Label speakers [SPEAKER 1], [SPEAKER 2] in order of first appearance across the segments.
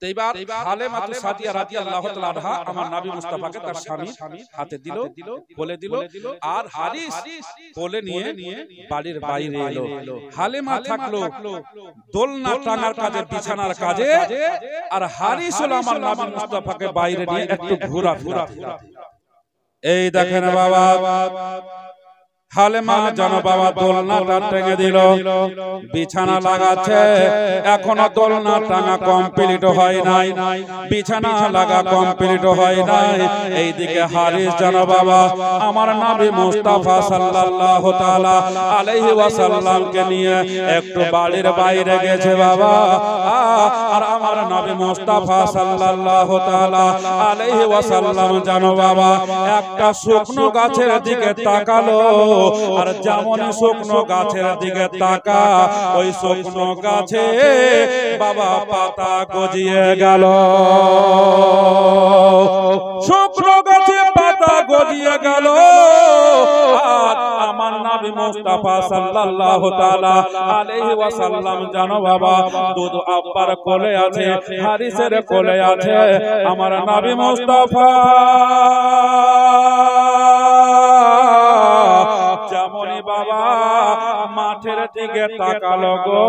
[SPEAKER 1] এইবার হালেমা সাদিয়া রাদিয়াল্লাহু তাআলা আনহা আমার নবী মুস্তাফাকে তার স্বামী হাতে দিল, কোলে দিল, আর হারিস কোলে নিয়ে বাড়ির বাইরে এলো। হালেমা থাকলো দোলনা টাঙার কাজে, বিছানার কাজে, আর হারিস হলো আমার নবী মুস্তাফাকে বাইরে নিয়ে একটু ঘোরাফেরা। এই দেখেন বাবা, হালেমা জানো বাবা দোলনাটা টেঙে দিল, বিছানা লাগাচ্ছে, এখনো দোলনা টাঙা কমপ্লিট হয় নাই, বিছানা লাগা কমপ্লিট হয় নাই। এইদিকে হারিস জানো বাবা আমার নবী মুস্তাফা সাল্লাল্লাহু তাআলা আলাইহি ওয়াসাল্লামকে নিয়ে একটু বাড়ির বাইরে গেছে বাবা। আর আমার নবী মুস্তাফা সাল্লাল্লাহু তাআলা আলাইহি ওয়াসাল্লাম জানো বাবা একটা শুকনো গাছের দিকে তাকালো, আর যেমন শুকনো গাছের দিকে তাকা, ওই শুকনো গাছে বাবা পাতা গজিয়ে গেল। শুকনো গাছে পাতা গজিয়ে গেল, আর আমার নবী মুস্তাফা সাল্লাল্লাহু তাআলা আলাইহি ওয়াসাল্লাম জানো বাবা দুধ আব্বার কোলে আছে, হারিসের কোলে আছে। আমার নবী মুস্তাফা যেমনই বাবা মাঠের দিকে তাকালো গো,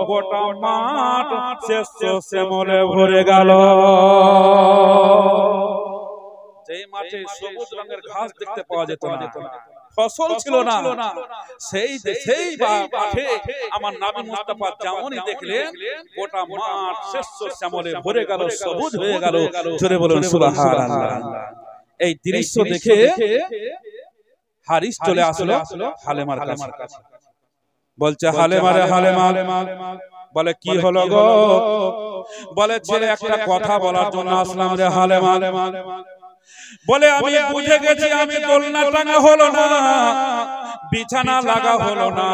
[SPEAKER 1] গোটা মাঠ শস্য শ্যামলে ভরে গেল। যেই মাঠে সবুজ রঙের ঘাস দেখতে পাওয়া যেত না, ফসল ছিল না, সেই মাঠে আমার নবী মুস্তাফা যেমনই দেখলেন গোটা মাঠ শস্য শ্যামলে ভরে গেল, সবুজ হয়ে গেল। জোরে বলুন সুবহানাল্লাহ। এই দৃশ্য দেখে হারিস চলে আসলো হালেমার কাছে, বলছে হালেমা রে হালেমা, বলে কি হলো গো? বলে ছেলে একটা কথা বলার জন্য আসলাম রে হালেমা। বলে আমি বুঝে গেছি আমি দোলনা টাঙা হলো না, বিছানা লাগা হলো না,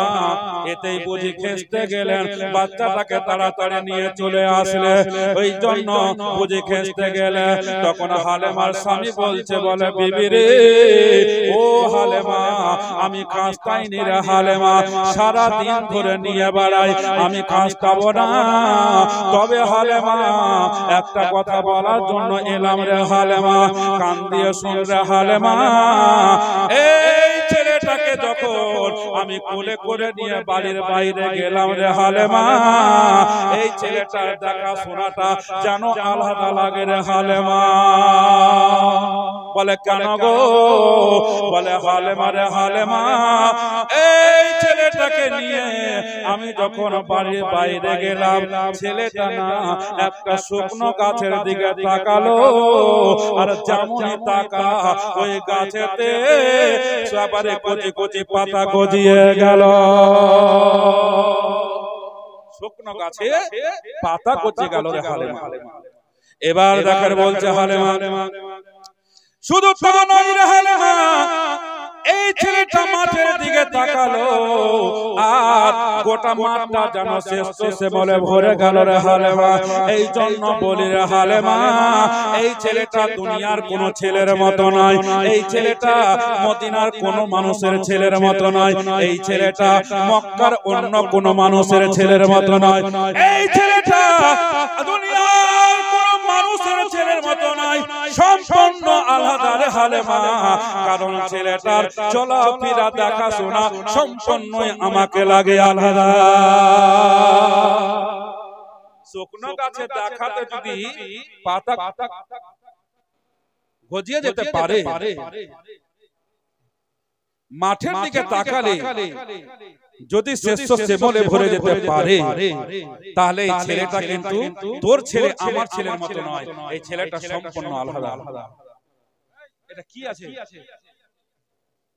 [SPEAKER 1] এতেই বুঝি খেসতে গেলেন, বাচ্চাটাকে তাড়াতাড়ি নিয়ে চলে আসলে, ওই জন্য বুঝি খেসতে গেলে। তখন হালেমার স্বামী বলছে, বলে বিবি রে ও হালেমা, আমি কাঁচতাইনি রে হালেমা, সারা দিন ধরে নিয়ে বেড়াই, আমি কাঁচতাবো না। তবে হালেমা একটা কথা বলার জন্য এলাম রে হালেমা, কান দিয়ে শুন রে হালেমা। এই ছেলেটাকে যখন আমি কোলে করে নিয়ে বাড়ির বাইরে গেলাম রে হালেমা, এই ছেলেটার দেখা শোনাটা যেন আলাদা লাগে রে হালেমা। বলে কেন গো? বলে হালেমা রে হালেমা, এই ছেলেটাকে নিয়ে আমি যখন বাড়ির বাইরে গেলাম, ছেলেটা না একটা শুকনো গাছের দিকে তাকালো, আর যেমনই তাকা ওই গাছেতে সবারে কচি কচি পাতা গজিয়ে গেল। শুকনো গাছে পাতা গজিয়ে গেল রে হালেমা। এবার দেখার বলছে হালেমা, শুধু তা নয় রে হালেমা, এই ছেলেটা মাঠের দিকে তাকালো, আর গোটা মাঠটা যেন শস্য শ্যামলে ভরে গেল রে হালেমা। এই জন্য বলি রে হালেমা, এই ছেলেটা দুনিয়ার কোন ছেলের মতো নয়, এই ছেলেটা মদিনার কোন মানুষের ছেলের মতো নয়, এই ছেলেটা মক্কার অন্য কোন মানুষের ছেলের মতো নয়, এই ছেলেটা দুনিয়ার কোন মানুষের ছেলের মতো নয়, সম্পূর্ণ আলাদা রে হালেমা। কারণ ছেলেটার চলাফেরা দেখাশোনা সম্পূর্ণই আমাকে লাগে আলাদা। শুকনো গাছে দেখাতে যদি পাতা গজিয়ে যেতে পারে, মাঠের দিকে তাকালে যদি শস্য শ্যামলে ভরে যেতে পারে, তাহলে এই ছেলেটা কিন্তু তোর ছেলে আমার ছেলের মতো নয়, এই ছেলেটা সম্পূর্ণ আলাদা। এটা কি আছে?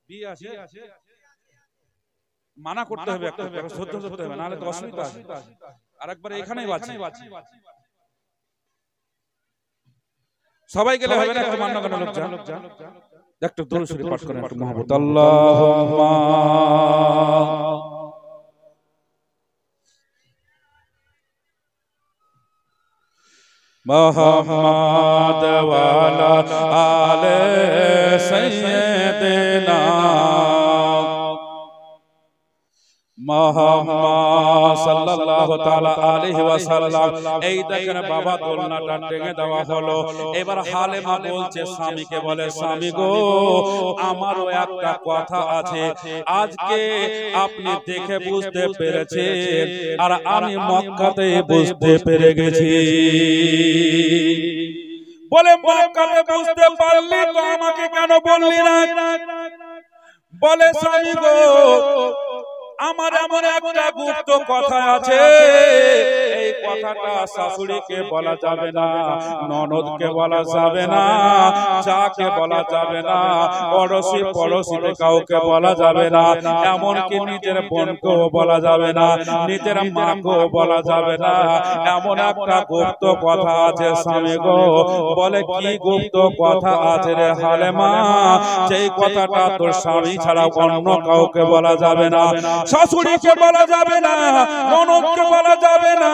[SPEAKER 1] বিয়ে আছে, মানা করতে হবে, একটা সহ্য করতে হবে, নাহলে তো অসুবিধা আছে। আরেকবার এখানেই বাঁচি, সবাই গেলে হবে না, একটু মান্য কেন লোক যান, একটু দরুদ শরীফ পাঠ করেন, একটু মহব্বত। আল্লাহুম্মা মুহাম্মাদ ওয়া আলা আলে সাইয়্যিদিনা মুহাম্মদ সাল্লাল্লাহু তাআলা আলাইহি ওয়াসাল্লাম। এই দেখেন বাবা দোলনাটা টেনে দেওয়া হলো। এবার হালেমা বলছে স্বামীকে, বলে স্বামী গো, আমারও একটা কথা আছে। আজকে আপনি দেখে বুঝতে পেরেছেন, আর আমি মক্কাতে বুঝতে পেরে গেছি। বলে মক্কাতে বুঝতে পারলি তো আমাকে কেন বললি না? বলে স্বামী গো, আমার এমন একটা গুপ্ত কথা আছে, এই কথাটা শাশুড়িকে বলা যাবে না, ননদকে বলা যাবে না, যাকে বলা যাবে না, পড়োশি পড়োশিতে কাউকে বলা যাবে না, এমনকি নিজের বোনকেও বলা যাবে না, নিজের মাকেও বলা যাবে না। এমন একটা গুপ্ত কথা আছে স্বামী গো। বলে কি গুপ্ত কথা আছে রে হালেমা? যেই কথাটা তোর স্বামী ছাড়া অন্য কাউকে বলা যাবে না, শাশুড়িকে বলা যাবে না, ননদকে বলা যাবে না,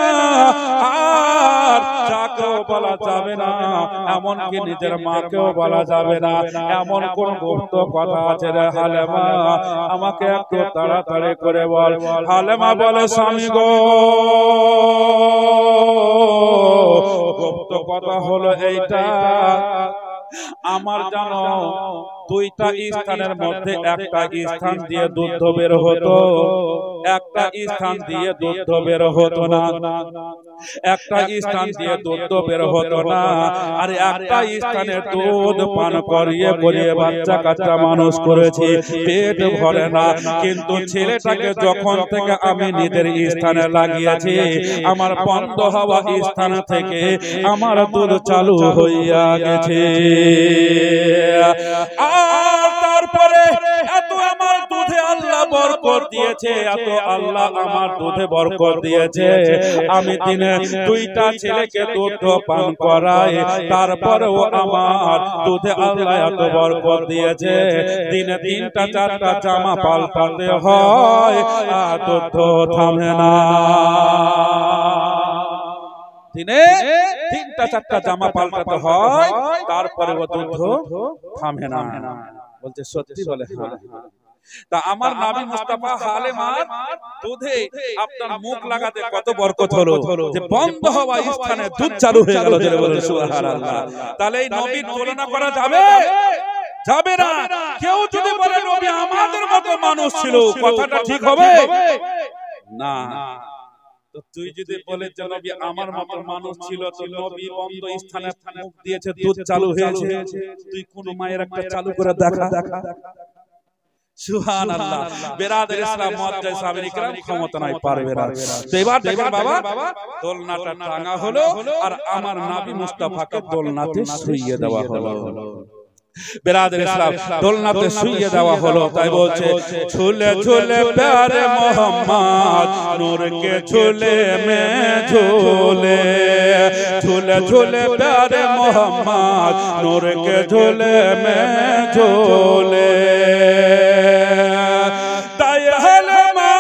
[SPEAKER 1] আর যাকেও বলা যাবে না, এমনকি নিজের মাকেও বলা যাবে না। এমন কোন গুপ্ত কথা আছে রে হালেমা? আমাকে একটু তাড়াতাড়ি করে বল। হালেমা বলে স্বামী গো, গুপ্ত কথা হলো এইটা, আমার জানো দুইটা স্থানের মধ্যে একটা স্থান দিয়ে দুধ বের হতো, একটা স্থান দিয়ে দুধ বের হতো না, একটা স্থান দিয়ে দুধ বের হতো না, আর একটা স্থানে দুধ পান করিয়ে করিয়ে বাচ্চা কাচ্চা মানুষ করেছি, পেট ভরে না। কিন্তু ছেলেটাকে যখন থেকে আমি নিজের স্থানে লাগিয়েছি, আমার বন্ধ হওয়া স্থান থেকে আমার দুধ চালু হইয়া গেছে। আর তারপরে এত আমার দুধে আল্লাহ বরকত দিয়েছে, এত আল্লাহ আমার দুধে বরকত দিয়েছে, আমি দিনে দুইটা ছেলেকে দুধ পান করাই, তারপরেও আমার দুধে আল্লাহ এত বরকত দিয়েছে, দিনে 3টা 4টা জামা পাল্টাতে হয়, আর দুধ থামে না। দিনে 3টা 4টা জামা পাল্টাতে হয়, তারপরে ও দুধ থামে না। বলছে সত্যি? বলে হ্যাঁ। তা আমার নবী মুস্তাফা হালেমার দুধে আপনার মুখ লাগাতে কত বরকত হলো, যে বন্ধ হওয়া স্থানে দুধ চালু হয়ে গেল। জোরে বলুন সুবহানাল্লাহ। তাহলে এই নবীর তুলনা করা যাবে? যাবে না। কেউ যদি বলে নবী আমাদের মতো মানুষ ছিল, কথাটা ঠিক হবে না। তো তুই যদি বলে যে নবী আমার মতো মানুষ ছিল, তো নবী বন্ধ স্থানে মুখ দিয়েছে, দুধ চালু হয়েছে, তুই কোন মায়ের একটা চালু করে দেখা। সুবহানাল্লাহ। বেরাদার ইসলাম মুআজ্জাজ সাহাবায়ে কিরাম ক্ষমতা নাই, পারবে না। তো এবার দেখেন বাবা, দোলনাটা টাঙা হলো, আর আমার নবী মুস্তাফাকে দোলনাতে শুইয়ে দেওয়া হলো। বেরাদার ইসলাম, দোলনাতে শুইয়ে দেওয়া হলো। তাই বলছে ঝুলে ঝুলে প্যারে মোহাম্মদ নূর কে ঝুলে মে ঝুলে, ঝুলে ঝুলে প্যারে মোহাম্মদ নূর কে ঝুলে মে ঝুলে। তাই হালেমা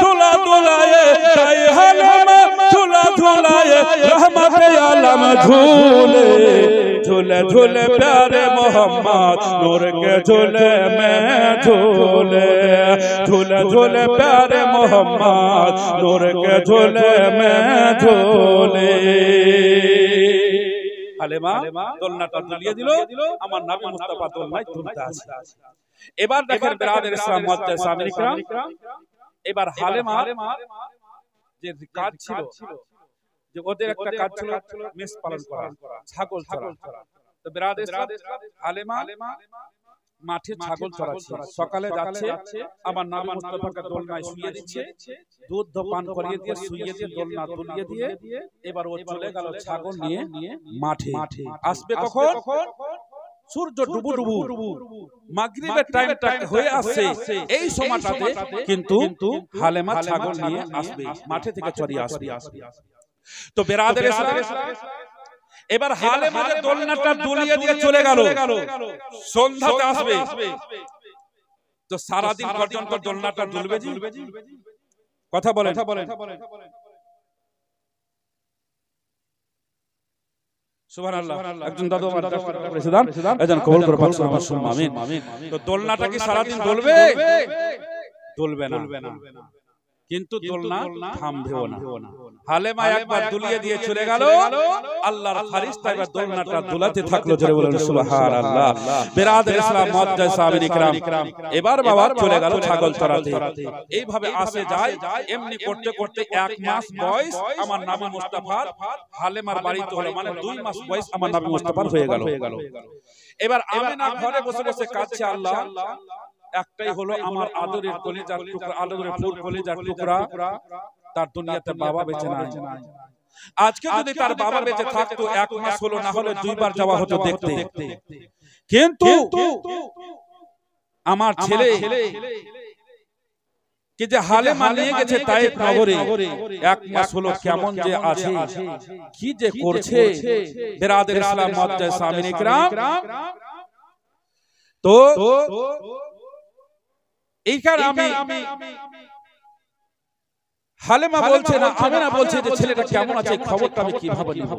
[SPEAKER 1] ঝুলা ঝুলায়ে, তাই হালেমা ঝুলা ঝুলায়ে রহমতে আলম ঝুলে, ঝুলে ঝুলে প্यारे मोहम्मद नूर के झूले में झूले, झूले झूले प्यारे मोहम्मद नूर के झूले में झूले। হালেমা দোলনাটা দুলিয়ে দিল, আমার নবী মুস্তাফা দোলনায় দুলতে আছে। এবার দেখেন বেরাদার ইসলাম মুআজ্জাজ সাহাবায়ে কিরাম, এবার হালেমা যে কাজ ছিল, যে ওদের একটা কাজ ছিল মেষ পালন করা, ছাগল চড়া। তো বেরাদার ইসলাম হালেমা মাঠে ছাগল চড়াচ্ছে, সকালে যাচ্ছে, আমার নবী মুস্তাফাকে দোলনায় শুইয়ে দিচ্ছে, দুধ পান করিয়ে দিয়ে শুইয়ে দিয়ে দোলনা তুলিয়ে দিয়ে এবার ও চলে গেল ছাগল নিয়ে মাঠে। আসবে কখন? সূর্য ডুবু ডুবু মাগরিবের টাইমটা হয়ে আসছে, এই সময়টাতে কিন্তু হালেমা ছাগল নিয়ে আসবে, মাঠে থেকে চড়িয়ে আসবে। তো বেরাদার ইসলাম এবার হালেমাদের দোলনাটা দুলিয়ে দিয়ে চলে গেল, সন্ধ্যাতে আসবে। তো সারা দিন পর্যন্ত দোলনাটা দুলবে জি, কথা বলেন। সুবহানাল্লাহ। একজন দাদু আমার প্রেসিডেন্ট এজন কবুল করে পাক আমার শুনুন আমিন। তো দোলনাটা কি সারা দিন দোলবে? দোলবে না, কিন্তু দোলনা থামবেও না। হালেমা একবার দুলিয়ে দিয়ে চলে গেল, আল্লাহর ফেরেশতা এবার দোলনাটা দুলাতে থাকলো। জোরে বলেন সুবহানাল্লাহ। বিরাদর ইসলাম মুআজ্জাজ সাহাবী ইকরাম, এবার বাবা চলে গেল ছাগল চরাতে। এইভাবে আসে যায়, এমনি করতে করতে 1 মাস বয়স আমার নবী মুস্তাফার হালেমার বাড়িতে হলো, মানে 2 মাস বয়স আমার নবী মুস্তাফার হয়ে গেল। এবার আমিনা ঘরে বসে বসে কাঁদছে, আল্লাহ একটাই হলো আমার আদরের কলিজার টুকরা, আদরের ফুল কলিজার টুকরা, তার দুনিয়াতে বাবা বেঁচে নাই। আজকে যদি তার বাবা বেঁচে থাকতো 1 মাস হলো, না হলে 2 বার যাওয়া হতো দেখতে। কিন্তু আমার ছেলে কি যে হালেমা নিয়ে গেছে তায়েফ নগরে, 1 মাস হলো কেমন যে আছে, কি যে করছে। বিরাদর ইসলাম মুআজ্জাজ সামিন ইকরাম, তো এইখানে আমি হালেমা বলছে না, আমিনা বলছে যে ছেলেটা কেমন আছে, খবরটা আমি কিভাবে নিব।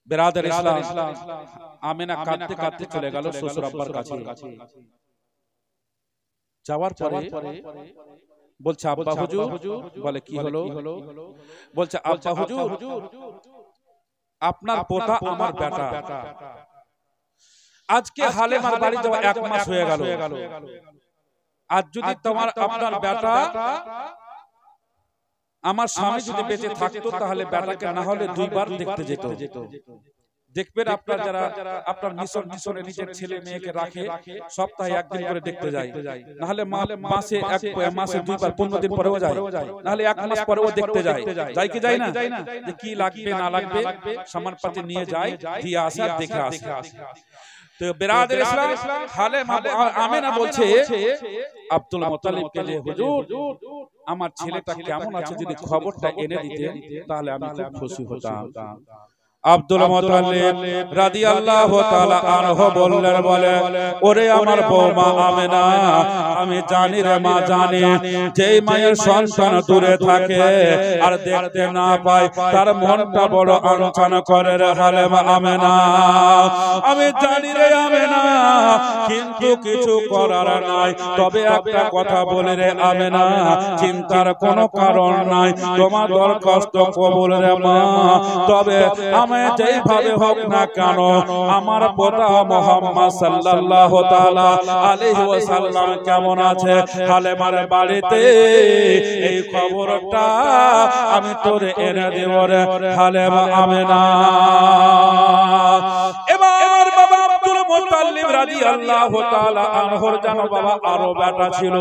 [SPEAKER 1] বিরাদর ইসলাম, আমিনা কাঁদতে কাঁদতে চলে গেল শ্বশুর আব্বার কাছে। যাওয়ার পরে বলছে আব্বা হুজুর, বলে কি হলো? বলছে আব্বা হুজুর, আপনার পোতা আমার বেটা, আজকে হালেমার বাড়ি যাওয়া 1 মাস হয়ে গেল। আজ যদি আপনার বেটা, আমার স্বামী যদি বেঁচে থাকতো, তাহলে বেটাকে না হলে 2 বার দেখতে যেত। দেখবেন আপনার যারা আপনার মিশনে নিজের ছেলে মেয়েকে রাখে, সপ্তাহে 1 দিন করে দেখতে যায়, না হলে মাসে 2 বার 15 দিন পরেও যায়, না হলে 1 মাস পরেও দেখতে যায়। যায় কি যায় না? যে কি লাগবে না লাগবে সামানপাতি নিয়ে যায়, দিয়ে আসে আর দেখে আসে। তো বিরাদর ইসলাম, হালেমা আমিনা বলছে আব্দুল মুত্তালিবকে যে হুজুর, আমার ছেলেটা কেমন আছে যদি খবরটা এনে দিতেন, তাহলে আমি খুব খুশি হতাম। আব্দুল মুত্তালিব রাদিয়াল্লাহু তাআলা আনহু বললেন, বলে ওরে আমার বৌমা আমিনা, আমি জানি রে মা, জানি যেই মায়ের সন্তান দূরে থাকে আর দেখতে না পায়, তার মনটা বড় আনচানা করে রে হালেমা আমিনা। আমি জানি রে আমিনা, কিন্তু কিছু করার নাই। তবে একটা কথা বলে রে আমিনা, চিন্তার কোনো কারণ নাই, তোমার দরখাস্ত কবুল রে মা। তবে আমি যেইভাবে হোক না কেন, আমার পোতা মুহাম্মদ সাল্লাল্লাহু তাআলা আলাইহি ওয়াসাল্লাম কেমন আছে হালেমার বাড়িতে, এই খবরটা আমি তোরে এনে দেব রে হালেমা আমিনা। এবার বাবা আব্দুল মুত্তালিব রাদিয়াল্লাহু তাআলা আনহুর জানো বাবা আরো বেটা ছিল,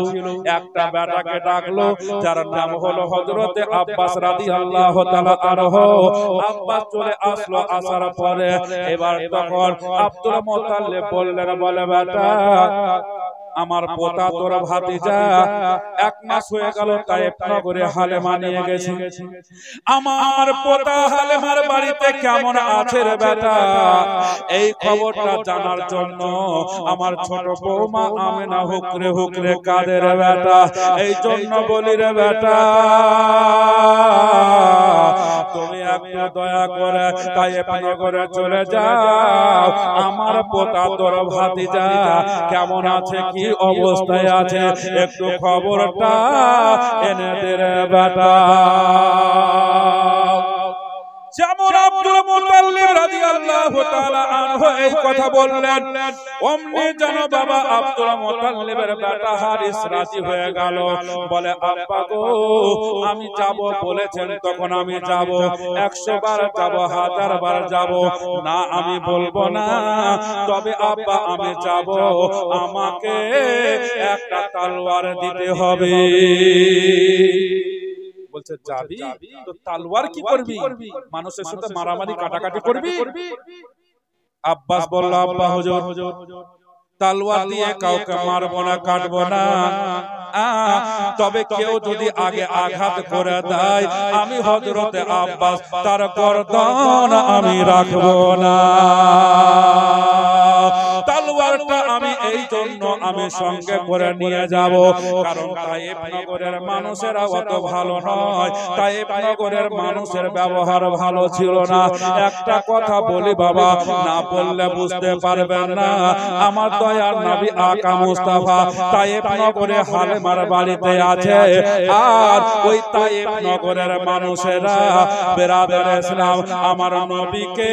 [SPEAKER 1] একটা বেটাকে ডাকলো, যার নাম হলো হযরতে আব্বাস রাদিয়াল্লাহু তাআলা আনহু। আব্বাস চলে আসলো, আসার পরে এবার তখন আব্দুল মুত্তালিব বললেন, বলে বেটা আমার পোতা তোর ভাতিজা 1 মাস হয়ে গেল তায়েফ নগরে হালেমা নিয়ে গেছে, আমার পোতা হালেমার বাড়িতে কেমন আছে রে বেটা, এই খবরটা জানার জন্য আমার ছোট বৌমা আমিনা হুকরে হুকরে কাঁদে রে বেটা। এই জন্য বলি রে বেটা, তুমি একটু দয়া করে তায়েফ নগরে চলে যাও, আমার পোতা তোর ভাতিজা কেমন আছে, কি অবস্থায় আছে, একটু খবরটা এনে দে রে বেটা। যেমন আব্দুল মুত্তালিব রাদিয়াল্লাহু তাআলা আনহু এই কথা বললেন, অমনি যেন বাবা আব্দুল মুত্তালিবের বেটা হারিস রাজি হয়ে গেল। বলে আব্বা গো, আমি যাব বলেছেন তখন আমি যাব, 100 বার যাব, 1000 বার যাব, না আমি বলবো না, তবে আব্বা আমি যাব, আমাকে একটা তলোয়ার দিতে হবে। বলছে যাবি তো তলোয়ার কি করবি, মানুষের সাথে মারামারি কাটাকাটি করবি? আব্বাস বলল, আব্বা হুজুর তলোয়ার দিয়ে কাউকে মারবো না, কাটবো না, তবে কেউ যদি আগে আঘাত করে দেয়, আমি হযরতে আব্বাস তার গর্দন আমি রাখবো না, তলোয়ারটা আমি এই জন্য আমি সঙ্গে করে নিয়ে যাব, কারণ তায়েফ নগরের মানুষেরা অত ভালো নয়, তায়েফ নগরের মানুষের ব্যবহার ভালো ছিল না। একটা কথা বলি বাবা, না বললে বুঝতে পারবেন না। আমার দয়ার নবী আকা মুস্তাফা তায়েফ নগরে হালেমার বাড়িতে আছে, আর ওই তায়েফ নগরের মানুষেরা বেরাদার ইসলাম আমার নবীকে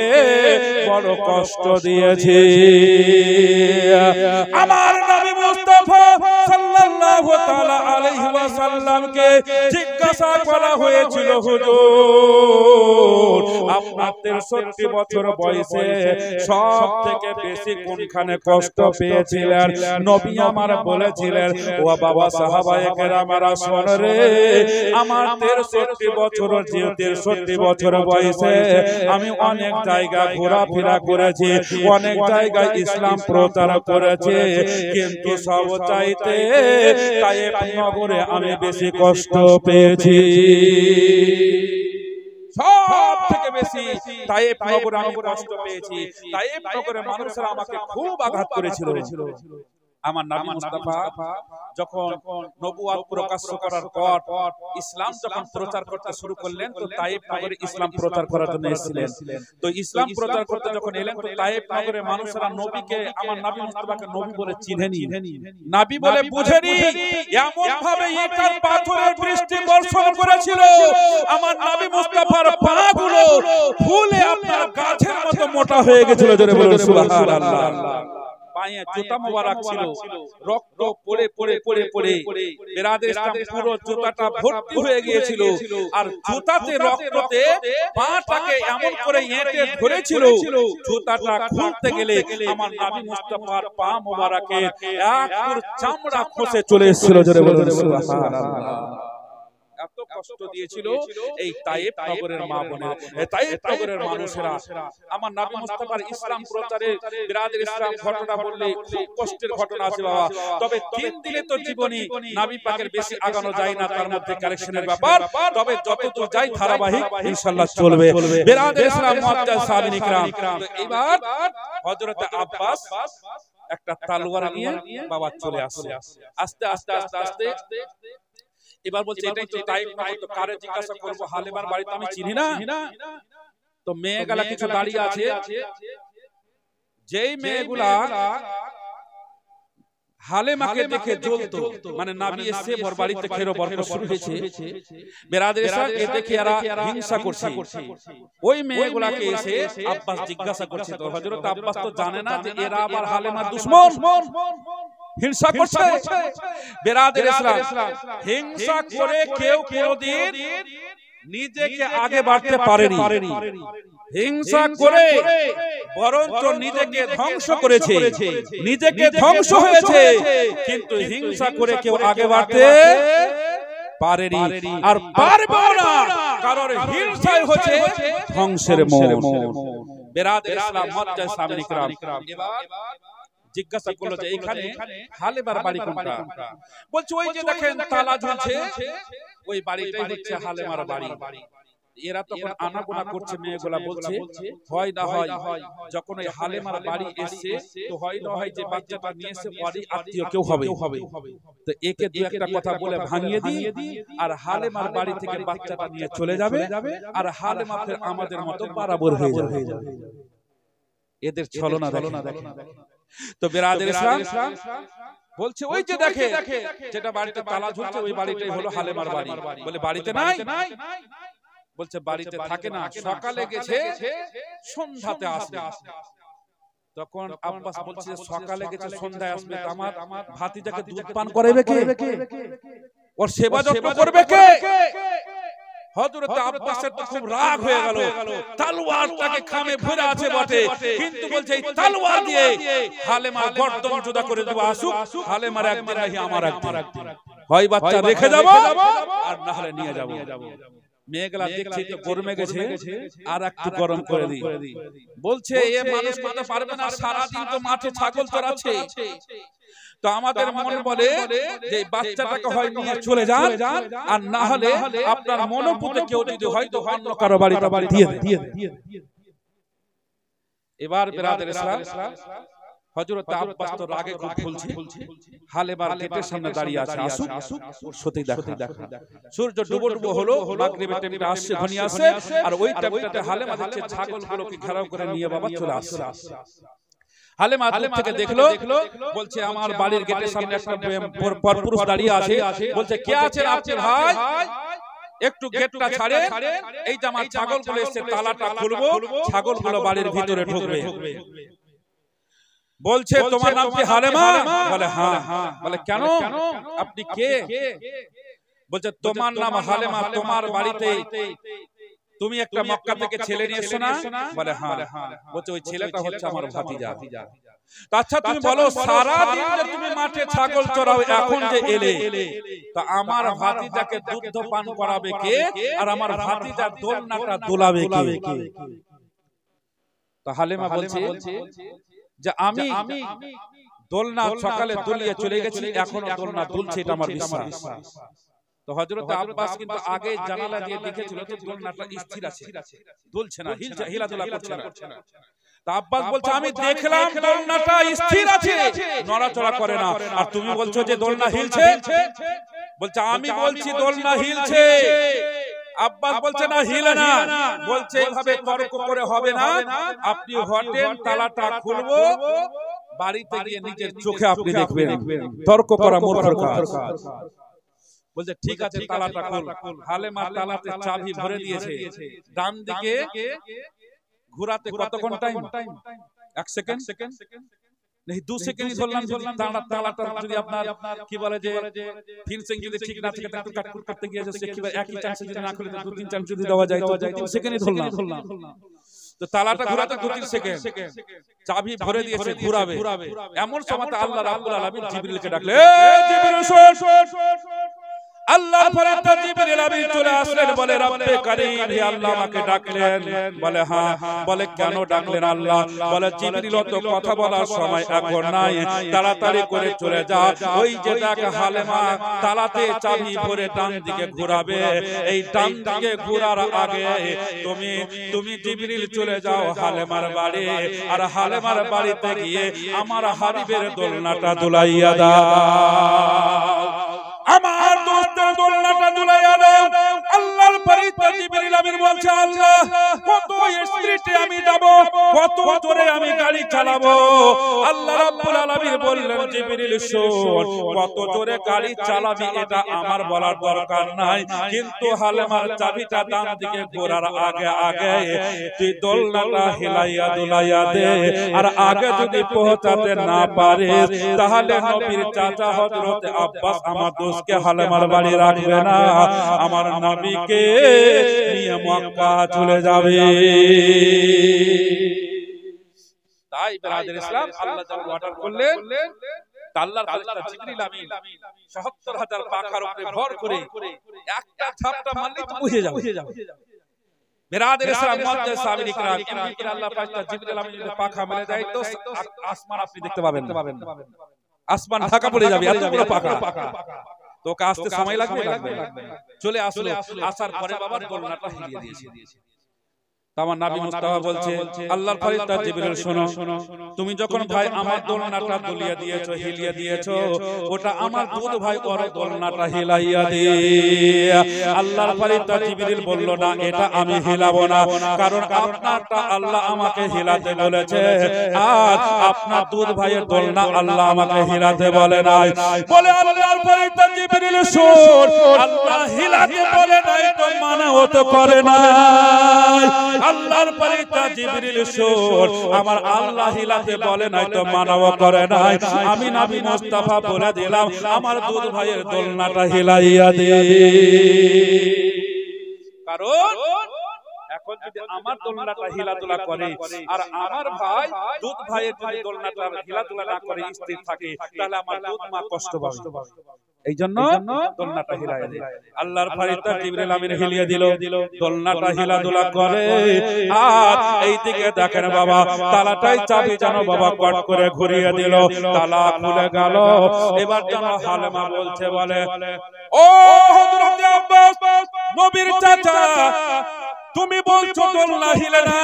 [SPEAKER 1] বড় কষ্ট দিয়েছে। আমার নবী মুস্তাফা সাল্লাল্লাহু তাআলা আলাইহি ওয়াসাল্লামকে জিজ্ঞাসা করা হয়েছিল, হুজুর আপনার 63 বছর বয়সে সব থেকে বেশি কোনখানে কষ্ট পেয়েছিলেন? নবী আমার বলেছিলেন, ও বাবা সাহাবায়ে কেরামেরা শোন রে, আমার 63 বছর 63 বছর বয়সে আমি অনেক জায়গা ঘোরাফেরা করেছি, অনেক জায়গায় ইসলাম প্রচার করেছি, কিন্তু সব চাইতে তায়েফ নগরে আমি বেশি কষ্ট পেয়েছি। সব থেকে বেশি তায়েফ নগরে আমি কষ্ট পেয়েছি। তায়েফ নগরের মানুষরা আমাকে খুব আঘাত করেছিল। আমার নবী মুস্তাফা যখন নবুয়ত প্রকাশ করার পর ইসলাম যখন প্রচার করতে শুরু করলেন, তো তায়েফ নগরে ইসলাম প্রচার করার জন্য এসেছিলেন। তো ইসলাম প্রচার করতে যখন এলেন, তো তায়েফ নগরের মানুষরা নবীকে, আমার নবী মুস্তাফাকে নবী বলে চিনেনি, নবী বলে বুঝেনি, এমন ভাবে ইটার পাথরের বৃষ্টি বর্ষণ করেছিল, আমার নবী মুস্তাফার পাগুলো ফুলে আপনার গাছের মতো মোটা হয়ে গেছিল। জোরে বলুন সুবহানাল্লাহ। পায়ে জুতা মোবারক ছিল, রক্ত পড়ে পড়ে পড়ে পড়ে বেরাদের ইসলাম পুরো জুতাটা ভর্তি হয়ে গিয়েছিল, আর জুতাতে রক্ততে পাটাকে এমন করে এঁটে ধরেছিল, জুতাটা খুলতে গেলে আমার নবী মুস্তাফার পা মোবারকে এক টুকরো চামড়া খসে চলে এসেছিল। জোরে বলুন সুবহানাল্লাহ। এত কষ্ট দিয়েছিল এই তায়েফ নগরের মা বোনেরা, তায়েফ নগরের মানুষেরা। আমার নবী মুস্তাফার ইসলাম প্রচারে বিরাদের ইসলাম ঘটনা বললে খুব কষ্টের ঘটনা আছে বাবা, তবে 3 দিনে তো জীবনী নবী পাকের বেশি আগানো যায় না, তার মধ্যে কালেকশনের ব্যাপার, তবে যতদূর যাই ধারাবাহিক ইনশাআল্লাহ চলবে। বিরাদের ইসলাম মুআজ্জাজ সাহাবী کرام, তো এবার হযরত আব্বাস একটা তলোয়ার নিয়ে বাবা চলে আসে, আস্তে আস্তে আস্তে আস্তে এবার বলছে এটাই তো তায়েফ নগর, তো কারে জিজ্ঞাসা করব, হালেমার বাড়ি তো আমি চিনি না। তো মেয়েগুলা কিছু দাঁড়িয়ে আছে, যেই মেয়েগুলা হালেমাকে দেখে জ্বলতো, মানে নবী এসে বর বাড়িতে খেরো বরকত শুরু হয়েছে, বেরাদের ইসলাম এ দেখে এরা হিংসা করছে। ওই মেয়েগুলাকে এসে আব্বাস জিজ্ঞাসা করছে, তো হযরত আব্বাস তো জানে না যে এরা আবার হালেমার দুশমন, হিংসা করছে। বেরাদের ইসলাম হিংসা করে কেউ কোনদিন নিজেকে আগে বাড়তে পারেনি, হিংসা করে বরঞ্চ নিজেকে ধ্বংস করেছে, নিজেকে ধ্বংস হয়েছে, কিন্তু হিংসা করে কেউ আগে বাড়তে পারেনি, আর পারবেও না, কারণ হিংসাই হচ্ছে ধ্বংসের মূল। বেরাদের ইসলাম মুআজ্জাজ সাহাবী کرام এবার জিজ্ঞাসা করলো যে এখানে হালেমার বাড়ি কোনটা? বলছে ওই যে দেখেন তালা ঝুলছে, ওই বাড়িটাই হচ্ছে হালেমার বাড়ি। এরা তখন আনাগোনা করছে, মেয়েগুলা বলছে হয় না হয় যখন ওই হালেমার বাড়ি এসে, তো হয় না হয় যে বাচ্চাটা নিয়ে এসে বাড়ি আত্মীয় কেউ হবে, তো একে দু একটা কথা বলে ভাঙিয়ে দিই, আর হালেমার বাড়ি থেকে বাচ্চাটা নিয়ে চলে যাবে, আর হালেমা ফের আমাদের মতো বরাবর হয়ে যাবে। এদের ছলনা দেখেন। তো বেরাদের ইসলাম বলছে ওই যে দেখে যেটা বাড়িতে তালা ঝুলছে, ওই বাড়িটাই হলো হালেমার বাড়ি। বলে বাড়িতে নাই? বলছে বাড়িতে থাকে না, সকালে গেছে, সন্ধ্যাতে আসবে। তখন আব্বাস বলছে সকালে গেছে সন্ধ্যায় আসবে, আমার ভাতিজাকে দুধ পান করাবে কে, ওর সেবা যত্ন করবে কে? হযরত আব্বাসের তো খুব রাগ হয়ে গেল, তলোয়ারটাকে খামে ভরে আছে বটে, কিন্তু বলছে এই তলোয়ার দিয়ে হালেমার গর্দন জুদা করে দেব, আসুক, হালেমার একদিন নাহি আমার একদিন, হয় বাচ্চা রেখে যাব আর না হলে নিয়ে যাব। মেয়েগুলা দেখছে তো গরমে গেছে, আর একটু গরম করে দিই। বলছে এ মানুষ করতে পারবে না, সারাদিন তো মাঠে ছাগল চড়াচ্ছে। তো আমাদের মনে বলে যে বাচ্চাটাকে হয় নিয়ে চলে যান, আর না হলে আপনার মনোপুতে কেউ যদি হয়তো অন্য কারো বাড়িতে দিয়ে দেন। এবার বেরাদের ইসলাম হযরত আব্বাস তো রাগে খুব ফুলছে, হালেমার গেটের সামনে দাঁড়িয়ে আছে, আসুক ওর সাথে দেখা। সূর্য ডুবো ডুবো হলো, মাগরিবের টাইমটা আসছে, ঘনিয়ে আসছে, আর ওই টাইমটাতে হালেমা দেখছে ছাগলগুলোকে ঘেরাও করে নিয়ে বাবা চলে আসছে। হালেমা দূর থেকে দেখলো, বলছে আমার বাড়ির গেটের সামনে একটা পরপুরুষ দাঁড়িয়ে আছে, বলছে কে আছেন আপনি ভাই, একটু গেটটা ছাড়ে, এই যে আমার ছাগলগুলো এসে তালাটা খুলবো, ছাগলগুলো বাড়ির ভিতরে ঢুকবে। বলছে তোমার নাম কি হালেমা? বলে হ্যাঁ। বলে কেন, আপনি কে? বলছে তোমার নাম হালেমা, তোমার বাড়িতে তুমি একটা মক্কা থেকে ছেলে নিয়ে এসো না? বলে হ্যাঁ। বলছে ওই ছেলেটা হচ্ছে আমার ভাতিজা। আচ্ছা তুমি বলো, সারা দিন যে তুমি মাঠে ছাগল চড়াও, এখন যে এলে, তা আমার ভাতিজাকে দুধ পান করাবে কে, আর আমার ভাতিজার দোলনাটা দোলাবে কে? তা হালেমা বলছে যে আমি দোলনা সকালে দুলিয়ে চলে গেছি, এখনো দোলনা দুলছে, এটা আমার বিশ্বাস। তো হযরত আব্বাস কিন্তু আগে জানালা দিয়ে দেখেছিল যে দোলনাটা স্থির আছে, দুলছে না, হিলাদুলা করছে না। তা আব্বাস বলছে আমি দেখলাম দোলনাটা স্থির আছে, নড়াচড়া করে না, আর তুমি বলছো যে দোলনা হিলছে। বলছে আমি বলছি দোলনা হিলছে। আব্বাস বলছে না হিলে না। বলছে এইভাবে তর্ক করে হবে না, আপনি হটেন, তালাটা খুলবো, বাড়িতে গিয়ে নিজের চোখে আপনি দেখবেন। তর্ক করা মূর্খের কাজ। বলছে ঠিক আছে, তালাটা খুল। হালেমা তালাতে চাবি ভরে দিয়েছে, ডান দিকে ঘোরাতে কতক্ষণ টাইম? 1 সেকেন্ড नहीं 2 সেকেন্ড ধরলাম। যদি তালাটা যদি আপনার কি বলে যে ফিনিশিং যদি ঠিক না থাকে, একটু কাট করতে গিয়ে যাচ্ছে, কি একই চান্সে যদি না খুলে 2-3 চান্স যদি দেওয়া যায়, তো 2-3 সেকেন্ডই ধরলাম। তো তালাটা ঘোরাতে 2-3 সেকেন্ড, চাবি ভরে দিয়েছে, ঘোরাবে। এমন সময় আল্লাহ রাব্বুল আলামিন জিবরিলকে ডাকলেন, এই জিবরিল শোন। আল্লাহর ফেরেশতা জিবরিল আমিন চলে আসলেন, বলে রব্বে কারীম, হে আল্লাহ আমাকে ডাকলেন? বলে হ্যাঁ। বলে কেন ডাকলেন আল্লাহ? বলে জিবরিল তো কথা বলার সময় এখন নাই, তাড়াতাড়ি করে চলে যা, ওই যে দেখ হালেমা তালাতে চাবি ভরে ডান দিকে ঘোরাবে, এই ডান দিকে ঘোরার আগে তুমি জিবরিল চলে যাও হালেমার বাড়ি, আর হালেমার বাড়িতে গিয়ে আমার হাবিবের দোলনাটা দুলাইয়া দাও, আমার দোস্তের দোলনাটা দুলাইয়া দাও। আল্লাহর ফেরেশতা জিবরিল আমিন বলছে, আল্লাহ কত স্পিডে আমি যাব, কত জোরে আমি গাড়ি চালাবো? আল্লাহ রাব্বুল আলামিন বললেন, জিবরিল শোন, কত জোরে গাড়ি চালাবি এটা আমার বলার দরকার নাই, কিন্তু হালেমার চাবিটা ডান দিকে ঘোরার আগে তুই দোলনাটা হিলাইয়া দুলাইয়া দে, আর আগে যদি পৌঁছাতে না পারিস তাহলে নবীর চাচা হযরত আব্বাস আমার কে হালেমার বাড়ি রাখবে না, আমার নবীকে নিয়ে মক্কা চলে যাবে। তাই ব্রাদার ইসলাম আল্লাহ তাআলা অর্ডার করলেন, আল্লাহর ফেরেশতা জিবরিল আমিন ৭৭,০০০ পাখার উপরে ভর করে একটা ঝাপটা মারলেই তো বুঝে যাবে। ব্রাদার ইসলাম মুআজ্জাজ সাহাবী ইকরাম, এমনি আল্লাহ ফেরেশতা জিবরিল আমিন পাখা মেলে দেয় তো আসমান আপনি দেখতে পাবেন, আসমান ঢাকা পড়ে যাবে, এত বড় পাখা। তো আসতে সময় লাগবে, চলে আসলো। আসার পরে বাবা দোলনাটা হিলিয়ে দিয়েছে। আমার নবী মুস্তাফা বলছে, আল্লাহর ফেরেশতা জিবরিল শোনো, তুমি যখন ভাই আমার দোলনাটা দুলিয়ে দিয়েছো, হিলিয়ে দিয়েছো, ওটা আমার দুধ ভাই ওর দোলনাটা হিলাইয়া দিয়ে। আল্লাহর ফেরেশতা জিবরিল বলল, না এটা আমি হিলাবো না, কারণ আপনারটা আল্লাহ আমাকে হিলাতে বলেছে, আর আপনার দুধ ভাইয়ের দোলনা আল্লাহ আমাকে হিলাতে বলে নাই। বলে আল্লাহর ফেরেশতা জিবরিল শোন, আল্লাহ হিলাতে বলে নাই তো মানাও তো করে না। আল্লাহর ফেরেশতা জিবরিল শোন, আমার আল্লাহ হিলাতে বলে নাই তো মানাও করে নাই, আমি নবী মুস্তাফা বলে দিলাম আমার দুধ ভাইয়ের দোলনাটা হিলাইয়া দে। কারণ এখন যদি আমার দোলনাটা হিলাদুলা করে আর আমার ভাই দুধ ভাইয়ের যদি দোলনাটা হিলাদুলা না করে স্থির থাকে, তাহলে আমার দুধ মা কষ্ট পাবে। এই জন্য দোলনাটা হিলাইয়া দেয়। আল্লাহর ফেরেশতা জিবরিল আমিন হিলিয়ে দিল, দোলনাটা হিলাদুলা করে। আর এইদিকে দেখেন বাবা, তালাটাই চাবি যেন বাবা কট করে ঘুরিয়ে দিল, তালা খুলে গেল। এবার যেন হালেমা বলছে, বলে ও হযরত আব্বাস নবীর চাচা, তুমি বলছো দোলনা হিলে না,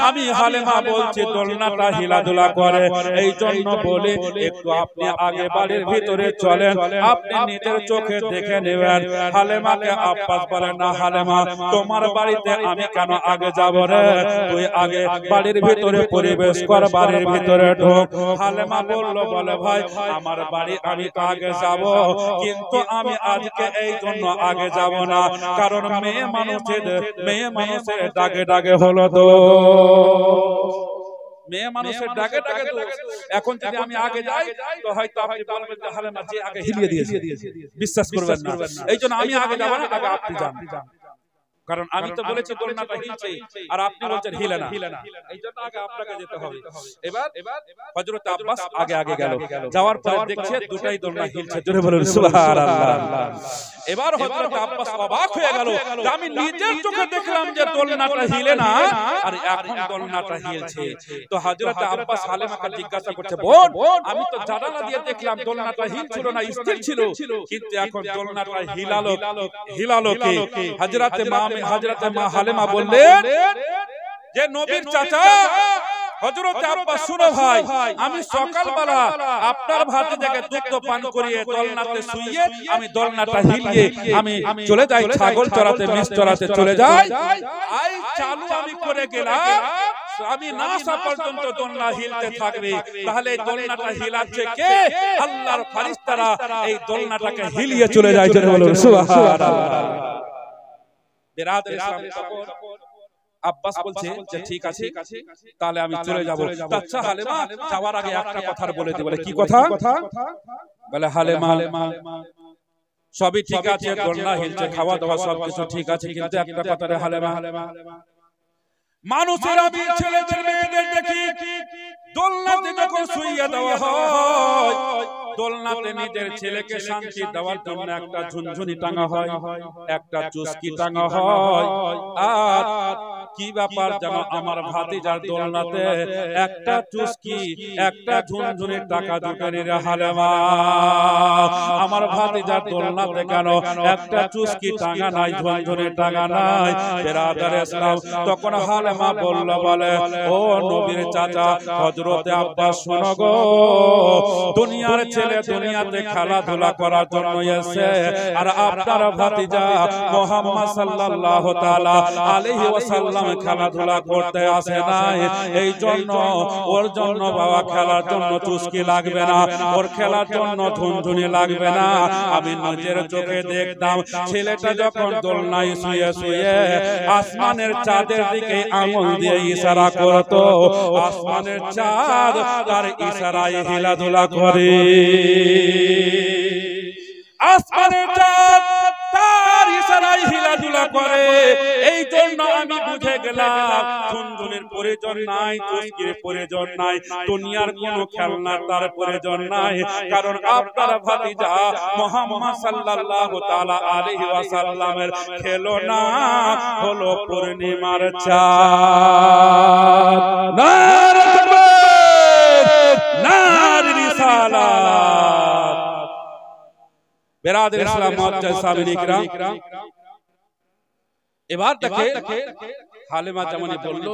[SPEAKER 1] আমি হালেমা বলছি দোলনাটা হিলাধুলা করে। এই জন্য বলে একটু আপনি আগে বাড়ির ভিতরে চলেন, আপনি নিজের চোখে দেখে নেবেন। হালেমাকে আব্বাস বলে, না হালেমা, তোমার বাড়িতে আমি কেন আগে যাব রে, তুই আগে বাড়ির ভিতরে পরিবেশ কর, বাড়ির ভিতরে ঢোক। হালেমা বলল, বলে ভাই আমার বাড়ি আমি তো আগে যাব, কিন্তু আমি আজকে এই জন্য আগে যাব না, কারণ মেয়ে মানুষের ডাকে ডাকে হলো তো, মেয়ে মানুষের ডাকে ডাকে তো। এখন যদি আমি আগে যাই তো হয়তো আপনি বলবেন যে হালেমা যে আগে হিলিয়ে দিয়েছে, বিশ্বাস করবেন না। এই জন্য আমি আগে যাব না, আগে আপনি যান, কারণ আমি তো বলেছি দোলনাটা হিলছে আর আপনি বলছেন হিলে না, এই জন্য আগে আপনাকে যেতে হবে। এবার হযরত আব্বাস আগে আগে গেল, যাওয়ার পরে দেখছে দুটাই দোলনা হিলছে, জোরে বলুন সুবহানাল্লাহ। এবার হযরত আব্বাস অবাক হয়ে গেল, আমি নিজের চোখে দেখলাম যে দোলনাটা হিলে না আর এখন দোলনাটা হিলছে। তো হযরত আব্বাস হালেমাকে জিজ্ঞাসা করছে, বোন আমি তো জানালা দিয়ে দেখলাম দোলনাটা হিলছিল না, স্থির ছিল, কিন্তু এখন দোলনাটা হিলালো কে? হযরতে মা হালেমা বললেন যে নবীর চাচা হযরত আব্বাস, শুনো ভাই, আমি সকালবেলা আপনার ভাতিজাকে দুধ পান করিয়ে দোলনাতে শুইয়ে আমি দোলনাটা হিলিয়ে আমি চলে যাই ছাগল চড়াতে, মেষ চড়াতে চলে যাই, আই চালু আমি করে গেলাম, আমি না আসা পর্যন্ত দোলনা হিলতে থাকবে। তাহলে এই দোলনাটা হিলাচ্ছে কে? আল্লাহর ফেরেশতারা এই দোলনাটাকে হিলিয়ে চলে যায়, জোরে বলুন সুবহানাল্লাহ। বিরাদর ইসলাম তখন আব্বাস বলছে যে ঠিক আছে তাহলে আমি চলে যাব। আচ্ছা হালেমা, যাওয়ার আগে একটা কথা বলে দিই। বলে কি কথা? বলে হালেমা সবই ঠিক আছে, দোলনা হিলছে, খাওয়া দাওয়া সবকিছু ঠিক আছে, কিন্তু একটা কথা রে হালেমা, মানুষের আমি ছেলে মেয়েদের দেখি দোলনাতে যখন শুইয়ে দেওয়া হয়, দোলনাতে নিজের ছেলেকে শান্তি দেওয়ার জন্য একটা ঝুনঝুনি টাঙা হয়, একটা চুস্কি টাঙা হয়। আর কি ব্যাপার জানো, আমার ভাতিজার দোলনাতে একটা চুস্কি একটা ঝুনঝুনি টাকা ঢুকেনি রে হালেমা, আমার ভাতিজার দোলনাতে কেন একটা চুস্কি টাঙা নাই, ঝুনঝুনি টাঙা নাই? বিরাদর ইসলাম তখন হালেমা বলল, বলে ও নবীর চাচা হযরতে আব্বাস, শোনো গো, দুনিয়ার ছেলে দুনিয়াতে খেলাধুলা করার জন্য এসে, আর আপনার ভাতিজা মুহাম্মদ সাল্লাল্লাহু তাআলা আলাইহি ওয়াসাল্লাম খেলাধুলা করতে আসে নাই, এই জন্য ওর জন্য বাবা খেলার জন্য চুস্কি লাগবে না, ওর খেলার জন্য ঝুনঝুনি লাগবে না। আমি নিজের চোখে দেখতাম ছেলেটা যখন দোলনায় শুয়ে শুয়ে আসমানের চাঁদের দিকে আঙুল দিয়ে ইশারা করতো, আসমানের চাঁদ তার ইশারায় হিলাধুলা করে, আসমানের চাঁদ তার ইশারায় হিলাধুলা করে। এই জন্য আমি বুঝে গেলাম ঝুনঝুনির প্রয়োজন নাই, চুস্কির প্রয়োজন নাই, দুনিয়ার কোনো খেলনা তার প্রয়োজন নাই, কারণ আপনার ভাতিজা মুহাম্মদ সাল্লাল্লাহু তাআলা আলাইহি ওয়াসাল্লামের খেলনা হলো পূর্ণিমার চাঁদ। নারে তাকবীর, নারে রিসালাত। বিরাদর ইসলাম মুআজ্জাজ সামিন ইকরাম, এবার দেখে হালেমা যেমনই বলল,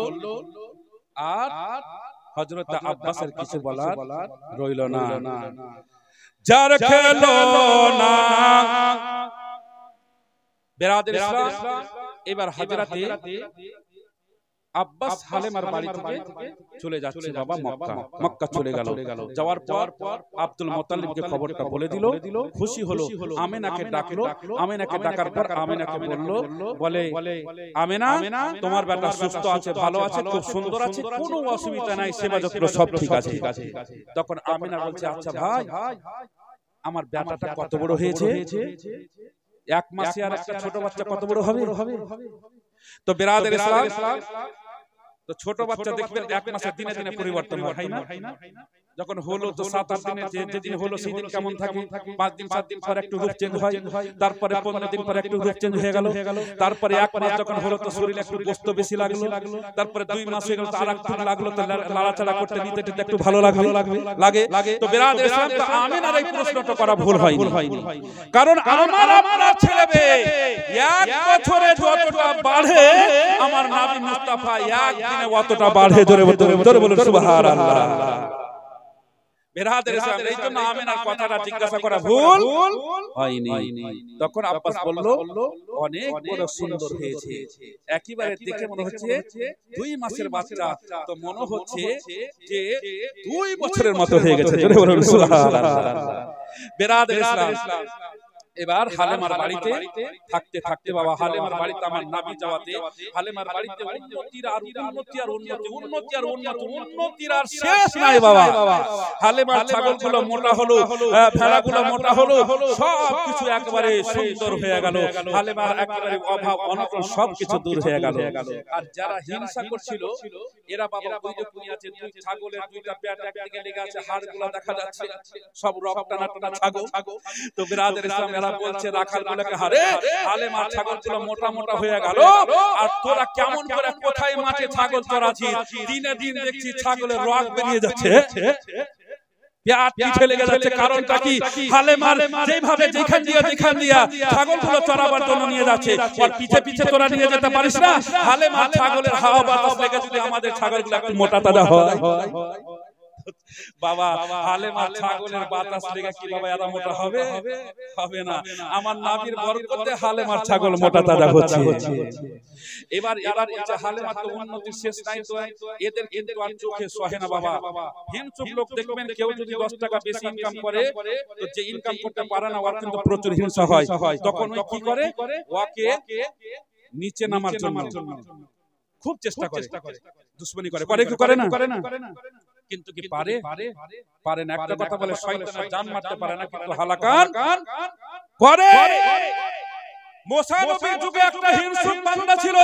[SPEAKER 1] আর হযরত আব্বাসের কিছু বলার রইল না। যার খেলনা বিরাদর ইসলাম, এবার হযরতে আব্বাস হালেমার বাড়ি থেকে চলে যাচ্ছে বাবা মক্কা চলে গেল। যাওয়ার পর আব্দুল মুত্তালিবকে খবরটা বলে দিল, খুশি হলো, আমেনাকে ডাকলো, আমেনাকে ডাকার পর আমেনাকে বলল, বলে আমেনা তোমার বেটা সুস্থ আছে, ভালো আছে, খুব সুন্দর আছে, কোনো অসুবিধা নাই, সেবা যত্ন সব ঠিক আছে। তখন আমেনা বলছে, আচ্ছা ভাই আমার বেটাটা কত বড় হয়েছে, এক মাসে আর একটা ছোট বাচ্চা কত বড় হবে? তো বিরাদর ইসলাম, তো ছোট বাচ্চা দেখবেন এক মাসে দিনে দিনে পরিবর্তন হয় না, যখন হলো তো 7-8 দিনে যেদিন হলো সেদিন কেমন থাকে 5 দিন 7 দিন পর একটু রূপ চেঞ্জ হয়, তারপরে 15 দিন পর একটু রূপ চেঞ্জ হয়ে গেল, তারপরে 1 মাস যখন হলো তো শরীরে একটু গোস্ত বেশি লাগলো, তারপরে 2 মাস হয়ে গেল তো আরেকটু লাগলো, তো লাড়াচাড়া করতে নিতে একটু ভালো লাগে। তো বিরাদর ইসলাম, তো আমিনার এই প্রশ্নটা করা ভুল হয়নি, কারণ আমার আপনার ছেলে মেয়ে 1 বছরে যতটা বাড়ে আমার নবী মুস্তাফা একদিনে অতটা বাড়ে। জোরে বলুন সুবহানাল্লাহ। বিরাদর ইসলাম, এই জন্য আমিনার কথাটা জিজ্ঞাসা করা ভুল হয়নি। তখন আব্বাস বলল অনেক বড় সুন্দর হয়েছে, একেবারে দেখে মনে হচ্ছে 2 মাসের বাচ্চা, তো মনে হচ্ছে যে 2 বছরের মতো হয়ে গেছে। জোরে বলুন সুবহানাল্লাহ। বিরাদর ইসলাম, এবার হালেমার বাড়িতে থাকতে থাকতে বাবা হালেমার বাড়িতে আমার নবী যাওয়াতে হালেমার বাড়িতে উন্নতির আর উন্নতির আর শেষ নাই বাবা। হালেমার ছাগলগুলো মোটা হলো, ভেড়াগুলো মোটা হলো, সব কিছু একেবারে সুন্দর হয়ে গেল। হালেমার একেবারে অভাব অনটন সবকিছু দূর হয়ে গেল। আর যারা হিংসা করছিল এরা বাবা ওই যে পুনি আছে 2 ছাগলের 2টা পেট একদিকে লেগে আছে, হাড়গুলো দেখা যাচ্ছে, সব রক্ত টানা টানা ছাগল। তো বিরাদর ইসলাম এরা বলছে রাখালগুলোকে, হারে হালেমার ছাগলগুলো মোটা মোটা হয়ে গেল, আর তোরা কেমন করে কোথায় মাঠে ছাগল চড়াচ্ছিস, দিনে দিন দেখছি ছাগলের রগ বেরিয়ে যাচ্ছে, পেট পিঠে লেগে যাচ্ছে, কারণটা কি? হালেমার যেভাবে যেখান দিয়া ছাগলগুলো চড়াবার জন্য নিয়ে যাচ্ছে, আর পিছে পিছে তোরা নিয়ে যেতে পারিস না? হালেমার ছাগলের হাওয়া বাতাস লেগে যদি আমাদের ছাগলগুলো একটু মোটা তাজা হয় বাবা, হালেমার ছাগলের বাতাস লেগে কি বাবা এরা মোটা হবে? হবে না। আমার নবীর বরকতে হালেমার ছাগল মোটা তাজা হচ্ছে। এবার বলছে হালেমার তো উন্নতির শেষ নাই, তো এদের কিন্তু আর চোখে সহে না বাবা। হিংসুক লোক দেখবেন কেউ যদি 10 টাকা বেশি ইনকাম করে, তো যে ইনকাম করতে পারে না ওর কিন্তু প্রচুর হিংসা হয়। তখন ওই কি করে, ওকে নিচে নামার জন্য খুব চেষ্টা করে, দুশমনি করে না? কিন্তু কি পারে না? একটা কথা বলে শয়তানের জান মারতে পারে না, কিন্তু হালাকান করে। মুসা নবীর যুগে একটা হিংসুক বান্দা ছিল।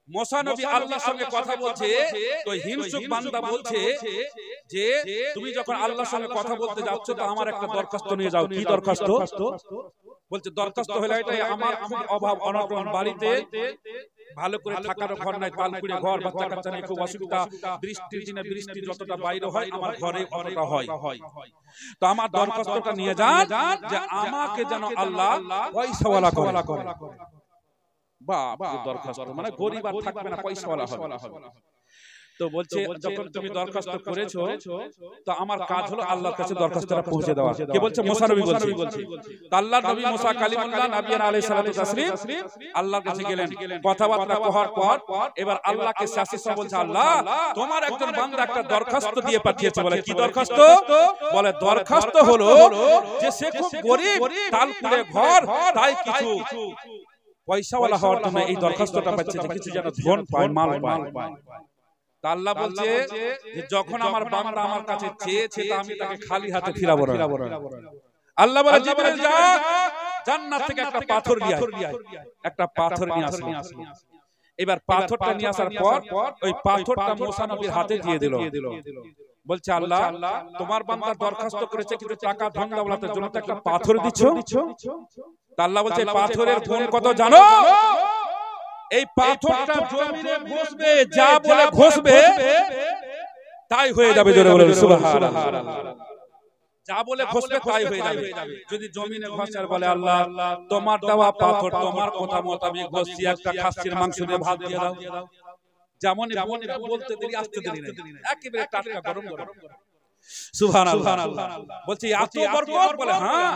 [SPEAKER 1] মুসা নবী আল্লাহর সঙ্গে কথা বলছে, তো হিংসুক বান্দা বলছে যে তুমি যখন আল্লাহর সঙ্গে কথা বলতে যাচ্ছ তো আমার একটা দরখাস্ত নিয়ে যাও। কি দরখাস্ত? বলছে দরখাস্ত হলো এটাই, আমার খুব অভাব অনটন, বাড়িতে ভালো করে থাকার ঘর নাই, তালকুড়ে ঘর, বাচ্চা কাচ্চা নিয়ে খুব অসুবিধা, বৃষ্টির দিনে বৃষ্টি যতটা বাইরে হয় আমার ঘরে অতটা হয়। তো আমার দরখাস্তটা নিয়ে যান যে আমাকে যেন আল্লাহ পয়সাওয়ালা করে। বাহ, দরখাস্ত মানে গরিব আর থাকবে না, পয়সাওয়ালা হবে। তো বলছে যখন তুমি দরখাস্ত করেছো তো আমার কাজ হলো আল্লাহর কাছে দরখাস্তটা পৌঁছে দেওয়া। কে বলছে? মুসা নবী বলছে। তো আল্লাহর নবী মুসা কালিমুল্লাহ নবী আলাইহিস সালাতু তাসলিম আল্লাহর কাছে গেলেন, কথাবার্তা করার পর এবার আল্লাহকে শাসিয়ে বলছে, আল্লাহ তোমার একজন বান্দা একটা দরখাস্ত দিয়ে পাঠিয়েছে। বলে কি দরখাস্ত? বলে দরখাস্ত হলো যে সে খুব গরিব, তালকুড়ে ঘর, তাই কিছু পয়সাওয়ালা হওয়ার জন্য এই দরখাস্তটা পাচ্ছে, যে কিছু যেন ধন পায়, মাল পায়। আল্লাহ বলছে যে যখন আমার বান্দা আমার কাছে চেয়েছে তা আমি তাকে খালি হাতে ফিরাবো না। আল্লাহ বলে জিবরিল যা জান্নাত থেকে একটা পাথর নিয়ে আয়। একটা পাথর নিয়ে আসলো। এবার পাথরটা নিয়ে আসার পর ওই পাথরটা মুসা নবীর হাতে দিয়ে দিল। বলছে আল্লাহ তোমার বান্দা দরখাস্ত করেছে কিন্তু টাকা ধন দৌলতের জন্য একটা পাথর দিচ্ছ। আল্লাহ বলছে পাথরের গুণ কত জানো? এই পাথরটা জমিনে ঘষবে, যা বলে ঘষবে তাই হয়ে যাবে। জোরে বলেন সুবহানাল্লাহ। যা বলে ঘষবে তাই হয়ে যাবে। যদি জমিনে ঘষার বলে আল্লাহ তোমার দেওয়া পাথর তোমার কথা মোতাবেক ঘষছি, একটা খাসির মাংস দিয়ে ভাত দিয়ে দাও, যেমন বলতে দেরি আসতে দেরি না, একেবারে টাটকা গরম গরম। সুবহানাল্লাহ। বলছি এত বরকত? বলে হ্যাঁ।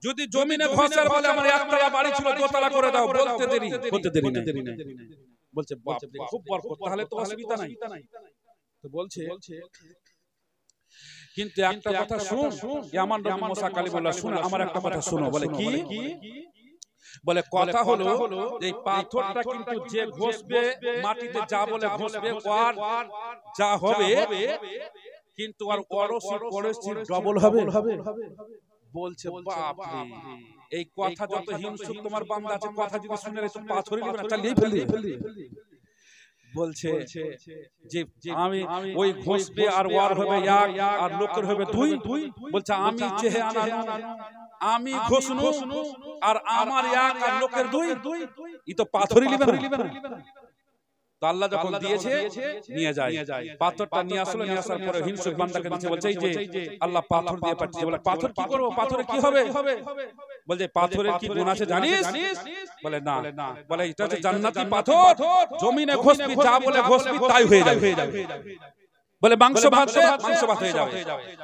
[SPEAKER 1] যদি জমিনে ঘষার বলে আমার একতলা বাড়ি ছিল দোতলা করে দাও, বলতে দেরি হতে দেরি না। বলছে বাপ রে খুব বরকত, তাহলে তো অসুবিধা নাই। তো বলছে কিন্তু একটা কথা শুন, আমার নবী মুসা কালিমুল্লাহ শুনে আমার একটা কথা শুনো। বলে কি? বলে কথা হলো এই পাথরটা কিন্তু যে ঘষবে মাটিতে যা বলে ঘষবে আর যা হবে কিন্তু আর পড়োশির ডবল হবে। বলছে বাপ রে এই কথা যত হিংসুক তোমার বান্দা আছে কথা যদি শুনে তো পাথরই নেবে না, চালিয়ে ফেলবে। বলছে যে আমি ওই ঘষবে আর ওয়ার হবে এক আর লোকের হবে দুই। বলছে আমি চেহে আনানু, আমি ঘষনু আর আমার এক আর লোকের দুই। ই তো পাথরই লিবে না। তো আল্লাহ যখন দিয়েছে নিয়ে যায়, পাথরটা নিয়ে আসলো, নিয়ে আসার পরে হিংসুক বান্দাকে দিচ্ছে, বলছে এই যে আল্লাহ পাথর দিয়ে পাঠিয়েছে। বলে পাথর কি করবো, পাথরে কি হবে? বলছে পাথরের কি গুণ আছে জানিস? বলে না। বলে এটা হচ্ছে জান্নাতি পাথর, জমিনে ঘষবি যা বলে ঘষবি তাই হয়ে যাবে। বলে মাংস ভাত দে, মাংস ভাত হয়ে যাবে।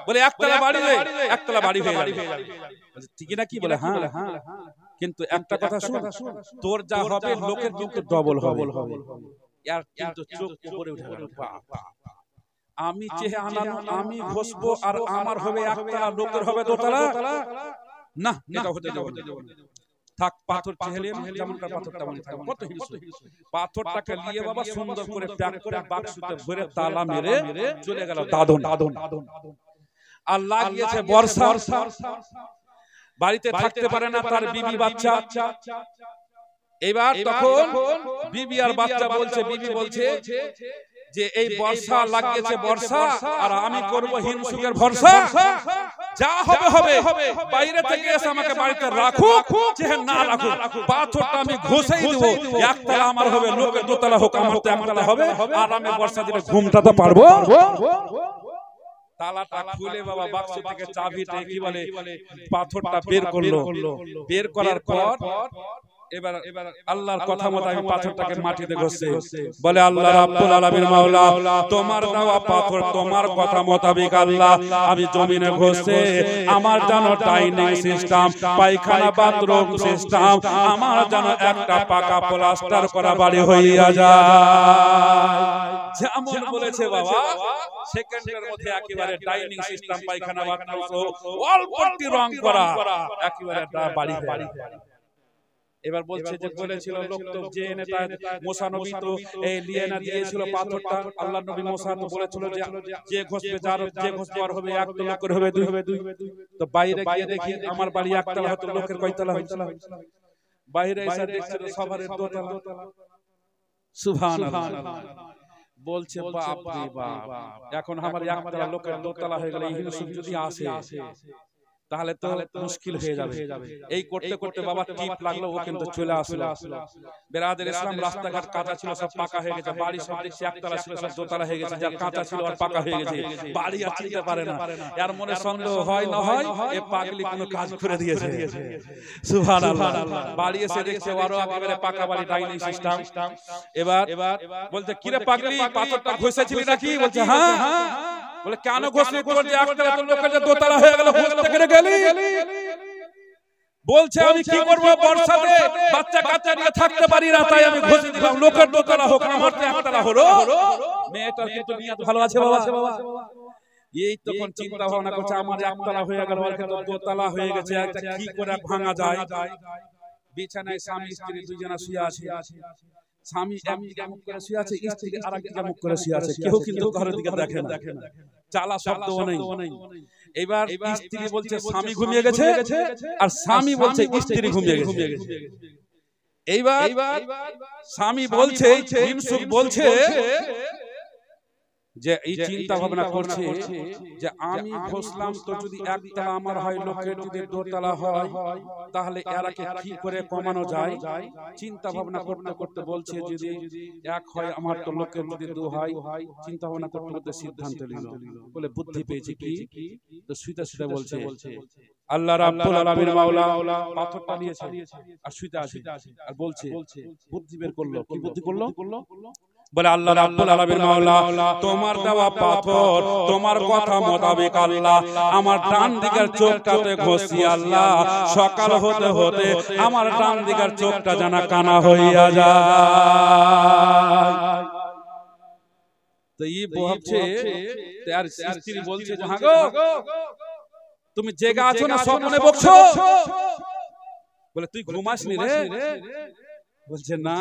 [SPEAKER 1] বলে একতলা বাড়ি দে, একতলা বাড়ি হয়ে যাবে। ঠিক না কি? বলে হ্যাঁ। কিন্তু একটা কথা শুন, তোর যা হবে লোকের কিন্তু ডবল হবে। আর কিন্তু চোখ উপরে উঠে গেল, আমি চেহে আনানু, আমি ঘষবো আর আমার হবে একতলা, লোকের হবে দোতলা। না, এটা হতে দেব না। থাক, পাথর চেহেলে যেমনকার পাথর তেমনই থাকবে। কত হিংসু! পাথরটাকে নিয়ে বাবা সুন্দর করে প্যাক করে বাক্সতে ভরে তালা মেরে চলে গেল দাদন। আর লাগিয়েছে বর্ষা, বাড়িতে থাকতে পারে না তার বিবি বাচ্চা। এবার তখন বিবি আর বাচ্চা বলছে, বিবি বলছে যে এই বর্ষা লাগিয়েছে বর্ষা আর আমি করব হিংসুকের ভরসা। যা হবে হবে, বাইরে থেকে এসে আমাকে বাড়িতে রাখো, চেহে না রাখো, পাথরটা আমি ঘষেই দেব। একতলা আমার হবে, লোকের দোতলা হোক, আমার তো একতলা হবে। আর আমি বর্ষা দিলে ঘুমটা তো পারবো। তালাটা খুলে বাবা বাক্স থেকে চাবিটা কি বলে পাথরটা বের করলো। বের করার পর এবার আল্লাহর কথা মতো আমি পাথরটাকে মাটিতে ঘষছে। বলে আল্লাহ রাব্বুল আলামিন মাওলা, তোমার দেওয়া পাথর তোমার কথা মোতাবেক আল্লাহ আমি জমিনে ঘষছে। আমার যেন ডাইনিং সিস্টেম, পায়খানা বাথরুম সিস্টেম, আমার যেন একটা পাকা প্লাস্টার করা বাড়ি হইয়া যায়। যেমন বলেছে বাবা, সেকেন্ডের মধ্যে একেবারে ডাইনিং সিস্টেম, পায়খানা বাথরুম অল্পটি রং করা, একেবারে একটা বাড়ি। এবার বলছে যে বলেছিল লোক তো যে এনে মুসা নবী তো এই লিয়ে না দিয়েছিল পাথরটা। আল্লাহ নবী মুসা তো বলেছিল যে ঘষবে যার যে ঘষবে আর হবে এক, তো লোকের হবে দুই। তো বাইরে গিয়ে দেখি আমার বাড়ি একতলা হতো, লোকের কয়তলা হয়েছিল? বাইরে এসে দেখছিল সবার দোতলা। সুবহানাল্লাহ। বলছে বাপ রে বাপ, এখন আমার একতলা লোকের দোতলা হয়ে গেল। এই হিংসুক যদি আসে তাহলে তো মুশকিল হয়ে যাবে। এই করতে করতে বাবা টিপ লাগলো, ও কিন্তু চলে আসলো। বেরাদের ইসলাম, রাস্তাঘাট কাঁচা ছিল সব পাকা হয়ে গেছে, বাড়ি সব দেখছি একতলা ছিল সব দোতলা হয়ে গেছে, যা কাঁচা ছিল আর পাকা হয়ে গেছে, বাড়ি আর চিনতে পারে না। এর মনে সন্দেহ হয় না হয় এ পাগলি কোনো কাজ করে দিয়েছে। সুবহানাল্লাহ। বাড়ি এসে দেখছে আরো একেবারে পাকা বাড়ি, ডাইনিং সিস্টেম। এবার বলতে কিরে পাগলি, পাথরটা ঘষেছিলি নাকি? বলছে হ্যাঁ। বলে কেন ঘষলি? তোর যে একতলা, তোর লোকের যে দোতলা হয়ে গেল, ঘষতে কেন গেলি? বলছে আমি কি করবো, বর্ষাতে বাচ্চা কাচ্চা নিয়ে থাকতে পারি না, তাই আমি ঘষে দিলাম। লোকের দোতলা হোক, আমার তো একতলা হলো। মেয়েটার কিন্তু নিয়ত ভালো আছে বাবা। এই তখন চিন্তা ভাবনা করছে আমার একতলা হয়ে গেল, আর কিন্তু দোতলা হয়ে গেছে, কি করে ভাঙা যায়? বিছানায় স্বামী স্ত্রী দুইজনা শুয়ে আছে। স্বামী একদিকে মুখ করে শুয়ে আছে, স্ত্রী আরেকদিকে মুখ করে শুয়ে আছে। কেউ কিন্তু ঘরের দিকে দেখে না, চালা শব্দও নেই। এবার স্ত্রী বলছে স্বামী ঘুমিয়ে গেছে, আর স্বামী বলছে স্ত্রী ঘুমিয়ে গেছে। এইবার স্বামী বলছে, হিংসুক বলছে যে এই চিন্তা ভাবনা করছে যে আমি ঘষলাম তো যদি একতলা আমার হয়, লোকের যদি দোতলা হয়, তাহলে এরাকে কি করে কমানো যায়? চিন্তা ভাবনা করতে করতে বলছে যদি এক হয় আমার, তো লোকের যদি দু হয়। চিন্তা ভাবনা করতে করতে সিদ্ধান্ত নিল। বলে বুদ্ধি পেয়েছি কি? তো শুইতে শুইতে বলছে আল্লাহ রাব্বুল আলামিন মাওলা পাথরটা নিয়েছে আর শুইতে আছে, আর বলছে বুদ্ধি বের করলো। কি বুদ্ধি করলো? বলে আল্লাহ রাব্বুল আলামিন মাওলা, তোমার দেওয়া পাথর তোমার কথা মোতাবেক আল্লাহ আমার ডান দিকের চোখটাতে ঘষি আল্লাহ, সকাল হতে হতে আমার ডান দিকের চোখটা যেন কানা হইয়া যায়। তো এই ভাবছে, তার স্ত্রী বলছে হ্যাঁ গো, তুমি জেগে আছো না স্বপ্নে বকছো? বলে তুই ঘুমাসনি রে? বলছে না,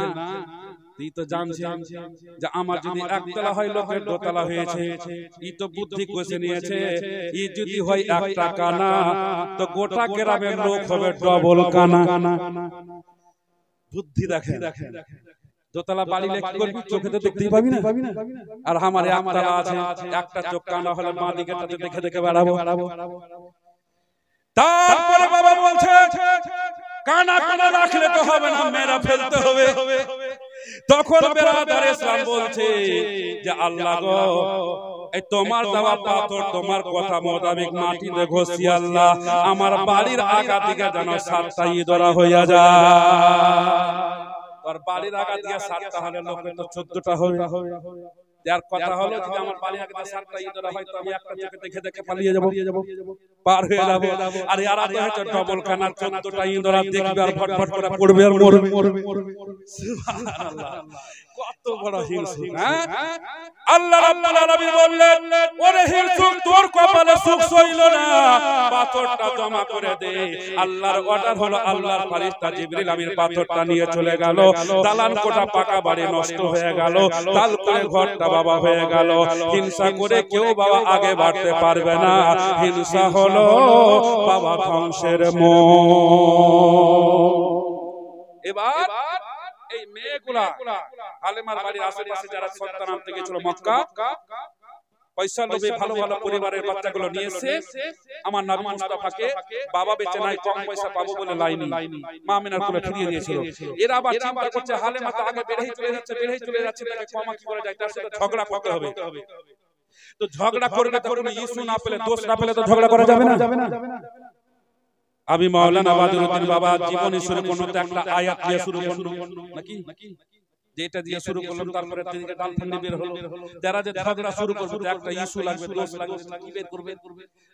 [SPEAKER 1] তুই তো জানছিস যে আমার যদি একতলা হয়, লোকের দোতলা হয়েছে। ই তো বুদ্ধি কষে নিয়েছে, ই যদি হয় একটা কানা, তো গোটা গ্রামের লোক হবে ডবল কানা। বুদ্ধি দেখে। দোতলা বাড়ি লেখি করবি, চোখে তো দেখতেই পাবি না। আর আমার একতলা আছে, একটা চোখ কানা হলে মা দিকে দেখে দেখে বেড়াবো। তারপরে বাবা বলছে কানা কানা রাখলে তো হবে না, মেরা ফেলতে হবে। তখন বেরাদার ইসলাম বলছে যে আল্লাহ গো, এই তোমার দেওয়া পাথর তোমার কথা মোতাবেক মাটিতে ঘষি আল্লাহ, আমার বাড়ির আগা দিকে যেন 7টা ইঁদুরা হইয়া যায়। তোর বাড়ির আগা দিকে 7টা হলে লোকে তো 14টা হবে। যার কথা হলো যদি আমার বাড়ির আগে 7টা ইঁদুরা হয়, তো আমি একটা চোখে দেখে দেখে পালিয়ে যাব, পার হয়ে যাব। আর এরা তো হচ্ছে ডবল কানার 14টা ইঁদুরা দেখবে আর ফটফট করে পড়বে আর মরবে। সুবহানাল্লাহ, কত বড় হিংসুক। আল্লাহ রাব্বুল আলামিন বললেন, ওরে হিংসুক, তোর কপালে সুখ ছিল না, পাথরটা জমা করে দে। আল্লাহর অর্ডার হলো, আল্লাহর ফেরেশতা জিবরিল আমিন পাথরটা নিয়ে চলে গেল। দালান কোটা পাকা বাড়ি নষ্ট হয়ে গেল, তাল করে ঘরটা বাবা হয়ে গেল। হিংসা করে কেউ বাবা আগে বাড়তে পারবে না। হিংসা হলো বাবা ধ্বংসের মূল। এবার এই মেয়েগুলা আলেমার বাড়ির আশেপাশে যারা সন্তান আনতে গেছিল মক্কা, পয়সা লোভে ভালো ভালো পরিবারের বাচ্চাগুলো নিয়ে এসে আমার নবী মুস্তাফাকে বাবা বেঁচে নাই, কম পয়সা পাবো বলে লাইনি মা আমিনার কোলে ফিরিয়ে দিয়েছিল। এরা আবার চিন্তা করছে হালেমা তো আগে বেড়েই চলে যাচ্ছে, তাকে কমা কি করে যায়, তার সাথে ঝগড়া করতে হবে। তো ঝগড়া করবে তো কোনো ইস্যু না পেলে, দোষ না পেলে তো ঝগড়া করা যাবে না। আমি মাওলানা বাদরউদ্দিন বাবা জীবনী শুরু করতে একটা আয়াত দিয়ে শুরু করব নাকি, যেটা দিয়ে শুরু করলাম তারপরে থেকে ডাল ফান্ডি বের হলো। যারা যে ঝগড়া শুরু করবে একটা ইস্যু লাগবে, দোষ লাগবে, কি বের করবে,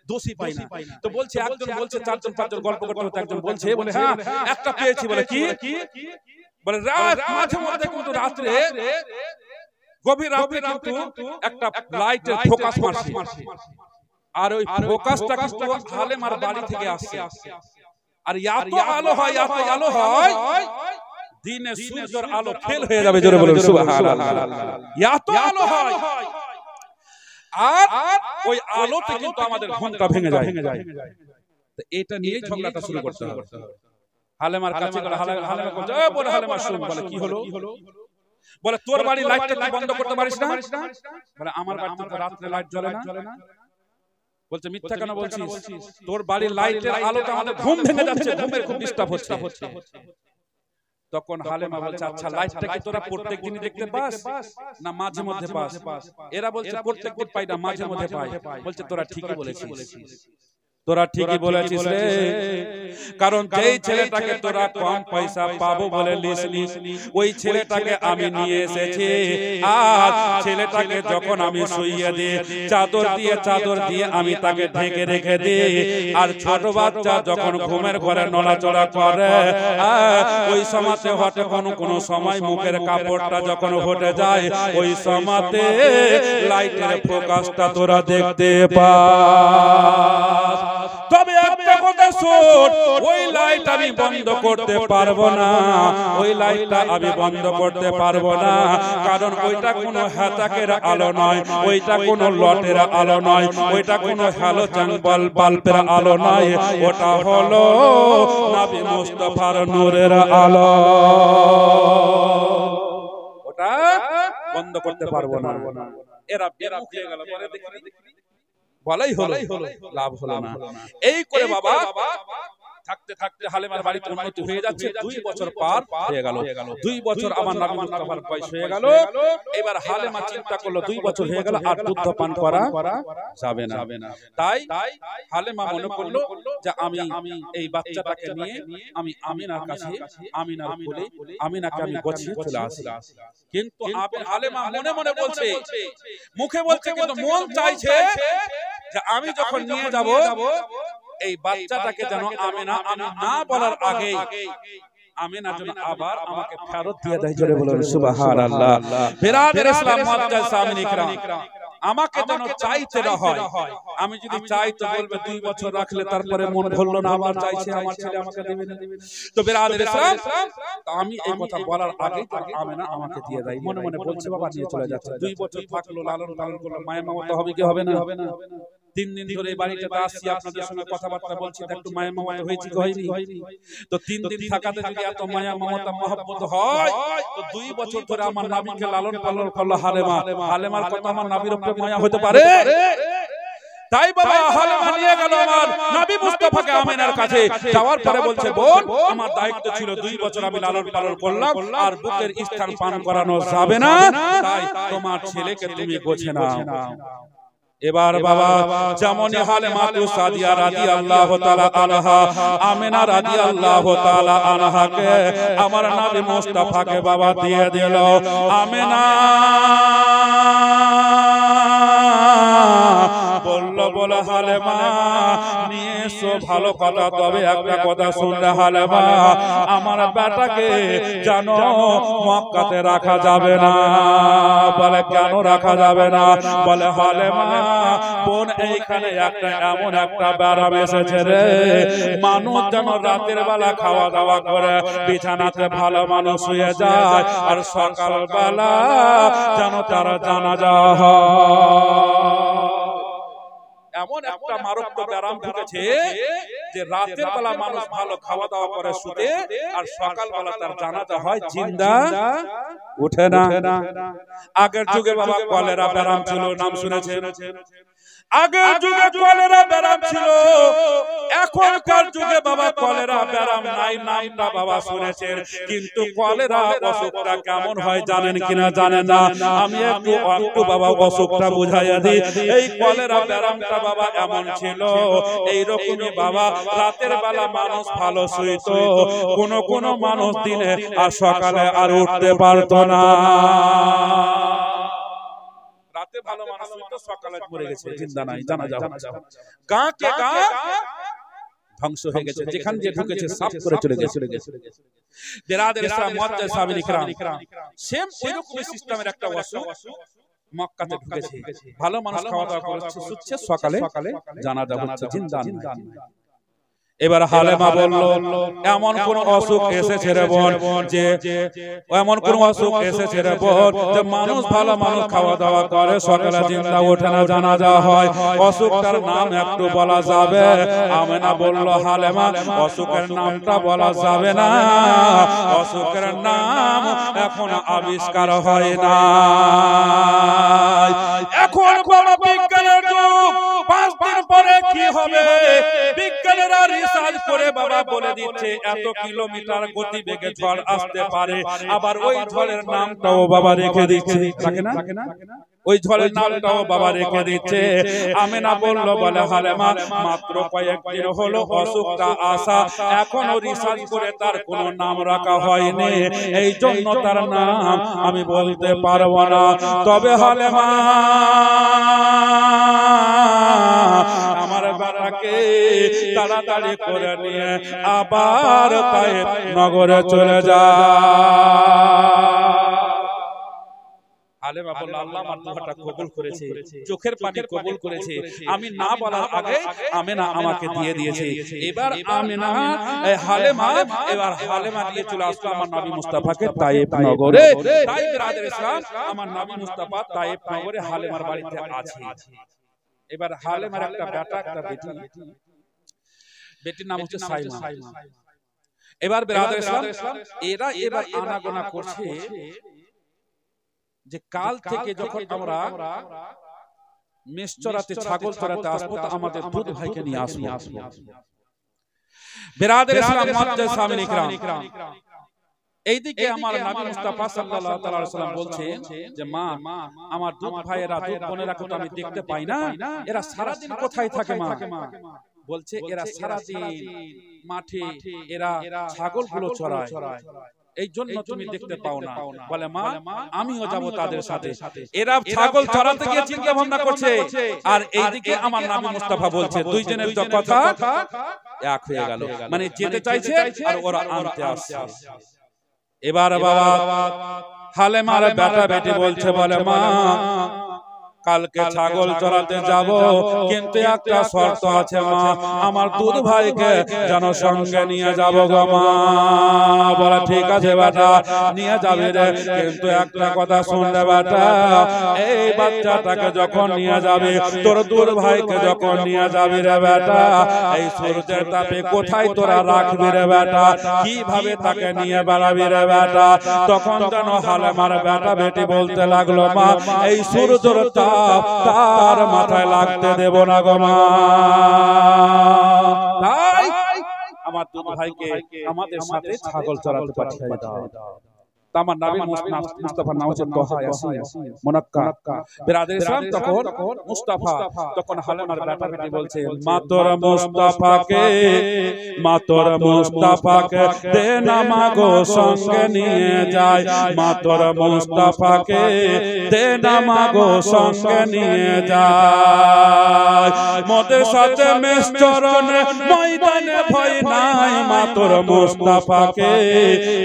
[SPEAKER 1] দোষই পাই না। তো বলছে একজন বলছে 4জন 5জন গল্প করতে হতে, একজন বলছে বলে হ্যাঁ একটা পেয়েছি, বলে কি বলে রাত মাঝে মধ্যে কিন্তু রাতে গভীর রাতে কিন্তু একটা লাইটের ফোকাস মারছে, আর ওই ফোকাসটা কিন্তু হালেমার বাড়ি থেকে আসছে। আর এত আলো হয়, এত আলো হয়, দিনে সূর্যের আলো ফেল হয়ে যাবে। জোরে বলুন সুবহানাল্লাহ। এত আলো হয়, আর ওই আলোতে কিন্তু আমাদের ঘুমটা ভেঙে যায়। তো এটা নিয়ে ঝগড়াটা শুরু করতে হবে। হালেমার কাছে গেল, হালেমা বলছে বলে হালেমা শুন, বলে কি হলো, বলে তোর বাড়ি লাইটটা তুই বন্ধ করতে পারিস না? বলে আমার বাড়িতে তো রাতে লাইট জ্বলে না। বলছে মিথ্যা কেন বলছিস, তোর বাড়ির লাইটের আলোতে আমাদের ঘুম ভেঙে যাচ্ছে, ঘুমের খুব ডিস্টার্ব হচ্ছে। তখন হালেমা বলছে আচ্ছা লাইটটা কি তোরা প্রত্যেকদিনই দেখতে পাস না মাঝে মধ্যে পাস? এরা বলছে প্রত্যেকদিন পাই না, মাঝে মধ্যে পাই। বলছে তোরা ঠিকই বলেছিস, তোরা ঠিকই বলেছিস রে, কারণ যেই ছেলেটাকে তোরা কম পয়সা পাবো বলে লিসলি, ওই ছেলেটাকে আমি নিয়ে এসেছি। আর ছেলেটাকে যখন আমি শুইয়ে দিই, চাদর দিয়ে আমি তাকে ঢেকে রেখে দিই। আর ছোট বাচ্চা যখন ঘুমের ঘরে নড়াচড়া করে, ওই সময়তে হঠাৎ কোনো সময় মুখের কাপড়টা যখন হটে যায়, ওই সময়তে লাইটের ফোকাসটা তোরা দেখতে পাস। তবে একটা কথা শোন, ওই লাইট আমি বন্ধ করতে পারবো না, ওই লাইটটা আমি বন্ধ করতে পারবো না, কারণ ওইটা কোনো হ্যাচাকের আলো নয়, ওইটা কোনো লটের আলো নয়, ওইটা কোনো হ্যালোজেন বাল্বের আলো নয়, ওটা হলো নবী মুস্তাফার নূরের আলো, ওটা বন্ধ করতে পারবো না। এরা বেরুখ হয়ে গেল, পরে দেখি বলাই হলো, লাভ হলো না। এই করে বাবা থাকতে থাকতে হালেমার বাড়িতে উন্নতি হয়ে যাচ্ছে। 2 বছর পার হয়ে গেল, 2 বছর আমার নবী মুস্তাফার বয়স হয়ে গেল। এবার হালেমা চিন্তা করলো 2 বছর হয়ে গেল, আর দুধ পান করা যাবে না। তাই হালেমা মনে করলো যে আমি এই বাচ্চাটাকে নিয়ে আমি আমিনার কাছে, আমিনার কোলে আমিনাকে আমি গছিয়ে চলে আসি। কিন্তু হালেমা মনে মনে বলছে, মুখে বলছে কিন্তু মন চাইছে যে আমি যখন নিয়ে যাব এই বাচ্চাটাকে যেন আমিনা আমি না বলার আগে আমিনা যেন আবার আমাকে ফেরত দিয়ে দেয়। জোরে বলুন সুবহানাল্লাহ। বিরাদর ইসলাম মুআজ্জাজ সামিন ইকরাম, আমাকে যেন চাইতে না হয়। আমি যদি চাই তো বলবে 2 বছর রাখলে তারপরে মন ভরলো না, আবার চাইছে আমার ছেলে আমাকে দেবে না। তো বিরাদর ইসলাম, আমি এই কথা বলার আগে আমিনা আমাকে দিয়ে দেয়। মনে মনে বলছে বাবা নিয়ে চলে যাচ্ছে। 2 বছর থাকলো, লালন পালন করলো, মায়ের মমতা হবে কি হবে না? 3 দিন ধরে এই বাড়িটাতে আসছি, আপনাদের সঙ্গে কথাবার্তা বলছি, একটু মায়া মমতা হয়েছে হয়নি? তো 3 দিন থাকাতে যদি এত মায়া মমতা মহব্বত হয়, তো 2 বছর ধরে আমার নবীকে লালন পালন করলো হালেমা। হালেমার কথা আমার নবীর উপরে মায়া হতে পারে? তাই বাবা হালেমা নিয়ে গেল আমার নবী মুস্তাফাকে আমিনার কাছে। যাওয়ার পরে বলছে, বোন, আমার দায়িত্ব ছিল 2 বছর আমি লালন পালন করলাম, আর বুকের স্থান পান করানো যাবে না, তাই তোমার ছেলেকে তুমি গোছে নাও। এবার বাবা যেমন হালেমা সাদিয়া রাদিয়াল্লাহু তাআলা আনহা, আমিনা রাদিয়াল্লাহু তাআলা আনহাকে আমার নবী মুস্তাফাকে বাবা দিয়ে দিল। আমিনা বলল, হালেমা নিয়ে এসো ভালো কথা, তবে একটা কথা শুনলে হালেমা, আমার বেটাকে জানো মক্কাতে রাখা যাবে না। বলে কেন রাখা যাবে না? বলে হালেমা বোন, এইখানে একটা এমন একটা ব্যারাম এসেছে রে, মানুষ যেন রাতের বেলা খাওয়া দাওয়া করে বিছানাতে ভালো মানুষ শুয়ে যায়, আর সকাল বেলা যেন তারা জানাজা হয়। এমন একটা মারাত্মক ব্যারাম ঢুকেছে যে রাতের বেলা মানুষ ভালো খাওয়া দাওয়া করে শুতে, আর সকাল বেলা তার জানাজা হয়, জিন্দা ওঠে না। আগের যুগে বাবা কলেরা ব্যারাম ছিল, নাম শুনেছেন? আগের যুগে কলেরা ব্যারাম ছিল, এখনকার যুগে বাবা কলেরা ব্যারাম নাই, নামটা বাবা শুনেছেন। কিন্তু কলেরা অসুখটা কেমন হয় জানেন কিনা জানেন না? আমি একটু বাবা অসুখটা বুঝাইয়া দিই। এই কলেরা ব্যারামটা বাবা এমন ছিল, এইরকমই বাবা রাতের বেলা মানুষ ভালো শুইত, কোন মানুষ দিনে আর সকালে আর উঠতে পারতো না। রাতে ভালো মানুষ হইতো, সকালে মরে গেছে, জিন্দা নাই, জানাজা হচ্ছে। গা কে গা ধ্বংস হয়ে গেছে, যেখান দিয়ে ঢুকেছে সাফ করে চলে গেছে। বিরাদর ইসলাম মুআজ্জাজ সাহাবী ইকরাম, সেম ওইরকমই সিস্টেমের একটা অসুখ মক্কাতে ঢুকেছে। ভালো মানুষ খাওয়া দাওয়া করছে, শুচ্ছে, সকালে জানাজা হচ্ছে, জিন্দা নাই। এবার হালেমা বলল, এমন কোন অসুখ এসেছে রে বোন, যে এমন কোন অসুখ এসেছে রে বোন যে মানুষ ভালো মানুষ খাওয়া দাওয়া করে, সকালে জিন্দা ওঠে না, জানাজা হয়, অসুখটার নাম একটু বলা যাবে? আমিনা বলল, হালেমা অসুখের নামটা বলা যাবে না, অসুখের নাম এখন আবিষ্কার হয় না। এখন বাবা বিজ্ঞানের যুগ, 5 দিন পরে কি হবে বিজ্ঞানীরা রিসার্চ করে বাবা বলে দিচ্ছে এত কিলোমিটার গতিবেগে ঝড় আসতে পারে। আবার ওই ঝড়ের নামটাও বাবা রেখে দিচ্ছে, থাকে না? ওই ঝড়ের নামটাও বাবা রেখে দিচ্ছে। আমিনা বলল, বলে হালেমা মাত্র কয়েকদিন হলো অসুখটা আসা, এখনো রিসার্চ করে তার কোনো নাম রাখা হয়নি, এই জন্য তার নাম আমি বলতে পারবো না। তবে হালেমা আমার বেটাকে তাড়াতাড়ি করে নিয়ে আবার তায়েফ নগরে চলে যায়। হালেমা বলল, আল্লাহ আমার দোয়াটা কবুল করেছে, চোখের পানি কবুল করেছে, আমি না বলার আগে আমিনা আমাকে দিয়ে দিয়েছে। এবার আমিনা হালেমা দিয়ে চলে আসলো আমার নবী মুস্তাফাকে তায়েফ নগরে। তাই বিরাদর ইসলাম, আমার নবী মুস্তাফা তায়েফ নগরে হালেমার বাড়িতে আছে। এবার হালেমার একটা বেটা, একটা বেটি, বেটির নাম হচ্ছে সাইমা। এবার বিরাদর ইসলাম, এবার আনাগোনা করছে যে কাল থেকে যখন আমরা মেষ চড়াতে, ছাগল চড়াতে আসবো, তো আমাদের দুধ ভাইকে নিয়ে আসবো। বিরাদর ইসলাম মুআজ্জাজ সাহাবী ইকরাম, এইদিকে আমার নবী মুস্তাফা সাল্লাল্লাহু তাআলা আলাইহি ওয়াসাল্লাম বলছেন যে মা, আমার দুধ ভাইয়েরা, দুধ বোনেরা তো আমি দেখতে পাই না, এরা সারা দিন কোথায় থাকে মা? বলছে এরা সারা দিন মাঠে এরা ছাগলগুলো চড়ায়, এই জন্য তুমি দেখতে পাও না। বলে মা, আমিও যাব তাদের সাথে। এরা ছাগল চড়াতে গিয়ে চিন্তা ভাবনা করছে, আর এইদিকে আমার নবী মুস্তাফা বলছে, দুইজনের কথা এক হয়ে গেল, মানে যেতে চাইছে আর ওরা আনতে আসছে। এবার বাবা হালেমার বেটা বেটি বলছে, বলে মা কালকে ছাগল চড়াতে যাব, কিন্তু একটা শর্ত আছে মা, আমার দুধ ভাইকে যেন সঙ্গে নিয়ে যাব গো মা। বলে ঠিক আছে বেটা, নিয়ে যাবি রে, কিন্তু একটা কথা শুনলে বেটা, এই বাচ্চাটাকে যখন নিয়ে যাবি, তোর দুধ ভাইকে যখন নিয়ে যাবি রে বেটা, এই সূর্যের তাপে কোথায় তোরা রাখবি রে বেটা, কিভাবে তাকে নিয়ে বেড়াবি রে বেটা। তখন যেন হালেমার বেটা বেটি বলতে লাগলো মা, এই সূর্যের তাপ তার মাথায় লাগতে দেব না গো মা। তাই আমার দুধ ভাইকে আমাদের সাথে ছাগল চড়াতে পাঠিয়ে দাও। আমার নবী মুস্তাফা নাম হচ্ছে তোহা ইয়াসিন মুনাক্কা। বিরাদর ইসলাম তখন মুস্তাফা, তখন হালেমার বেটা বেটি বলছে, মাতর মুস্তাফাকে, মাতর মুস্তাফাকে দে না মাগো সঙ্গে নিয়ে যায়, মাতর মুস্তাফাকে দে না মাগো সঙ্গে নিয়ে যায়। মোদের সাথে মেষ চরণে ময়দানে ভয় নাই, মাতর মুস্তাফাকে,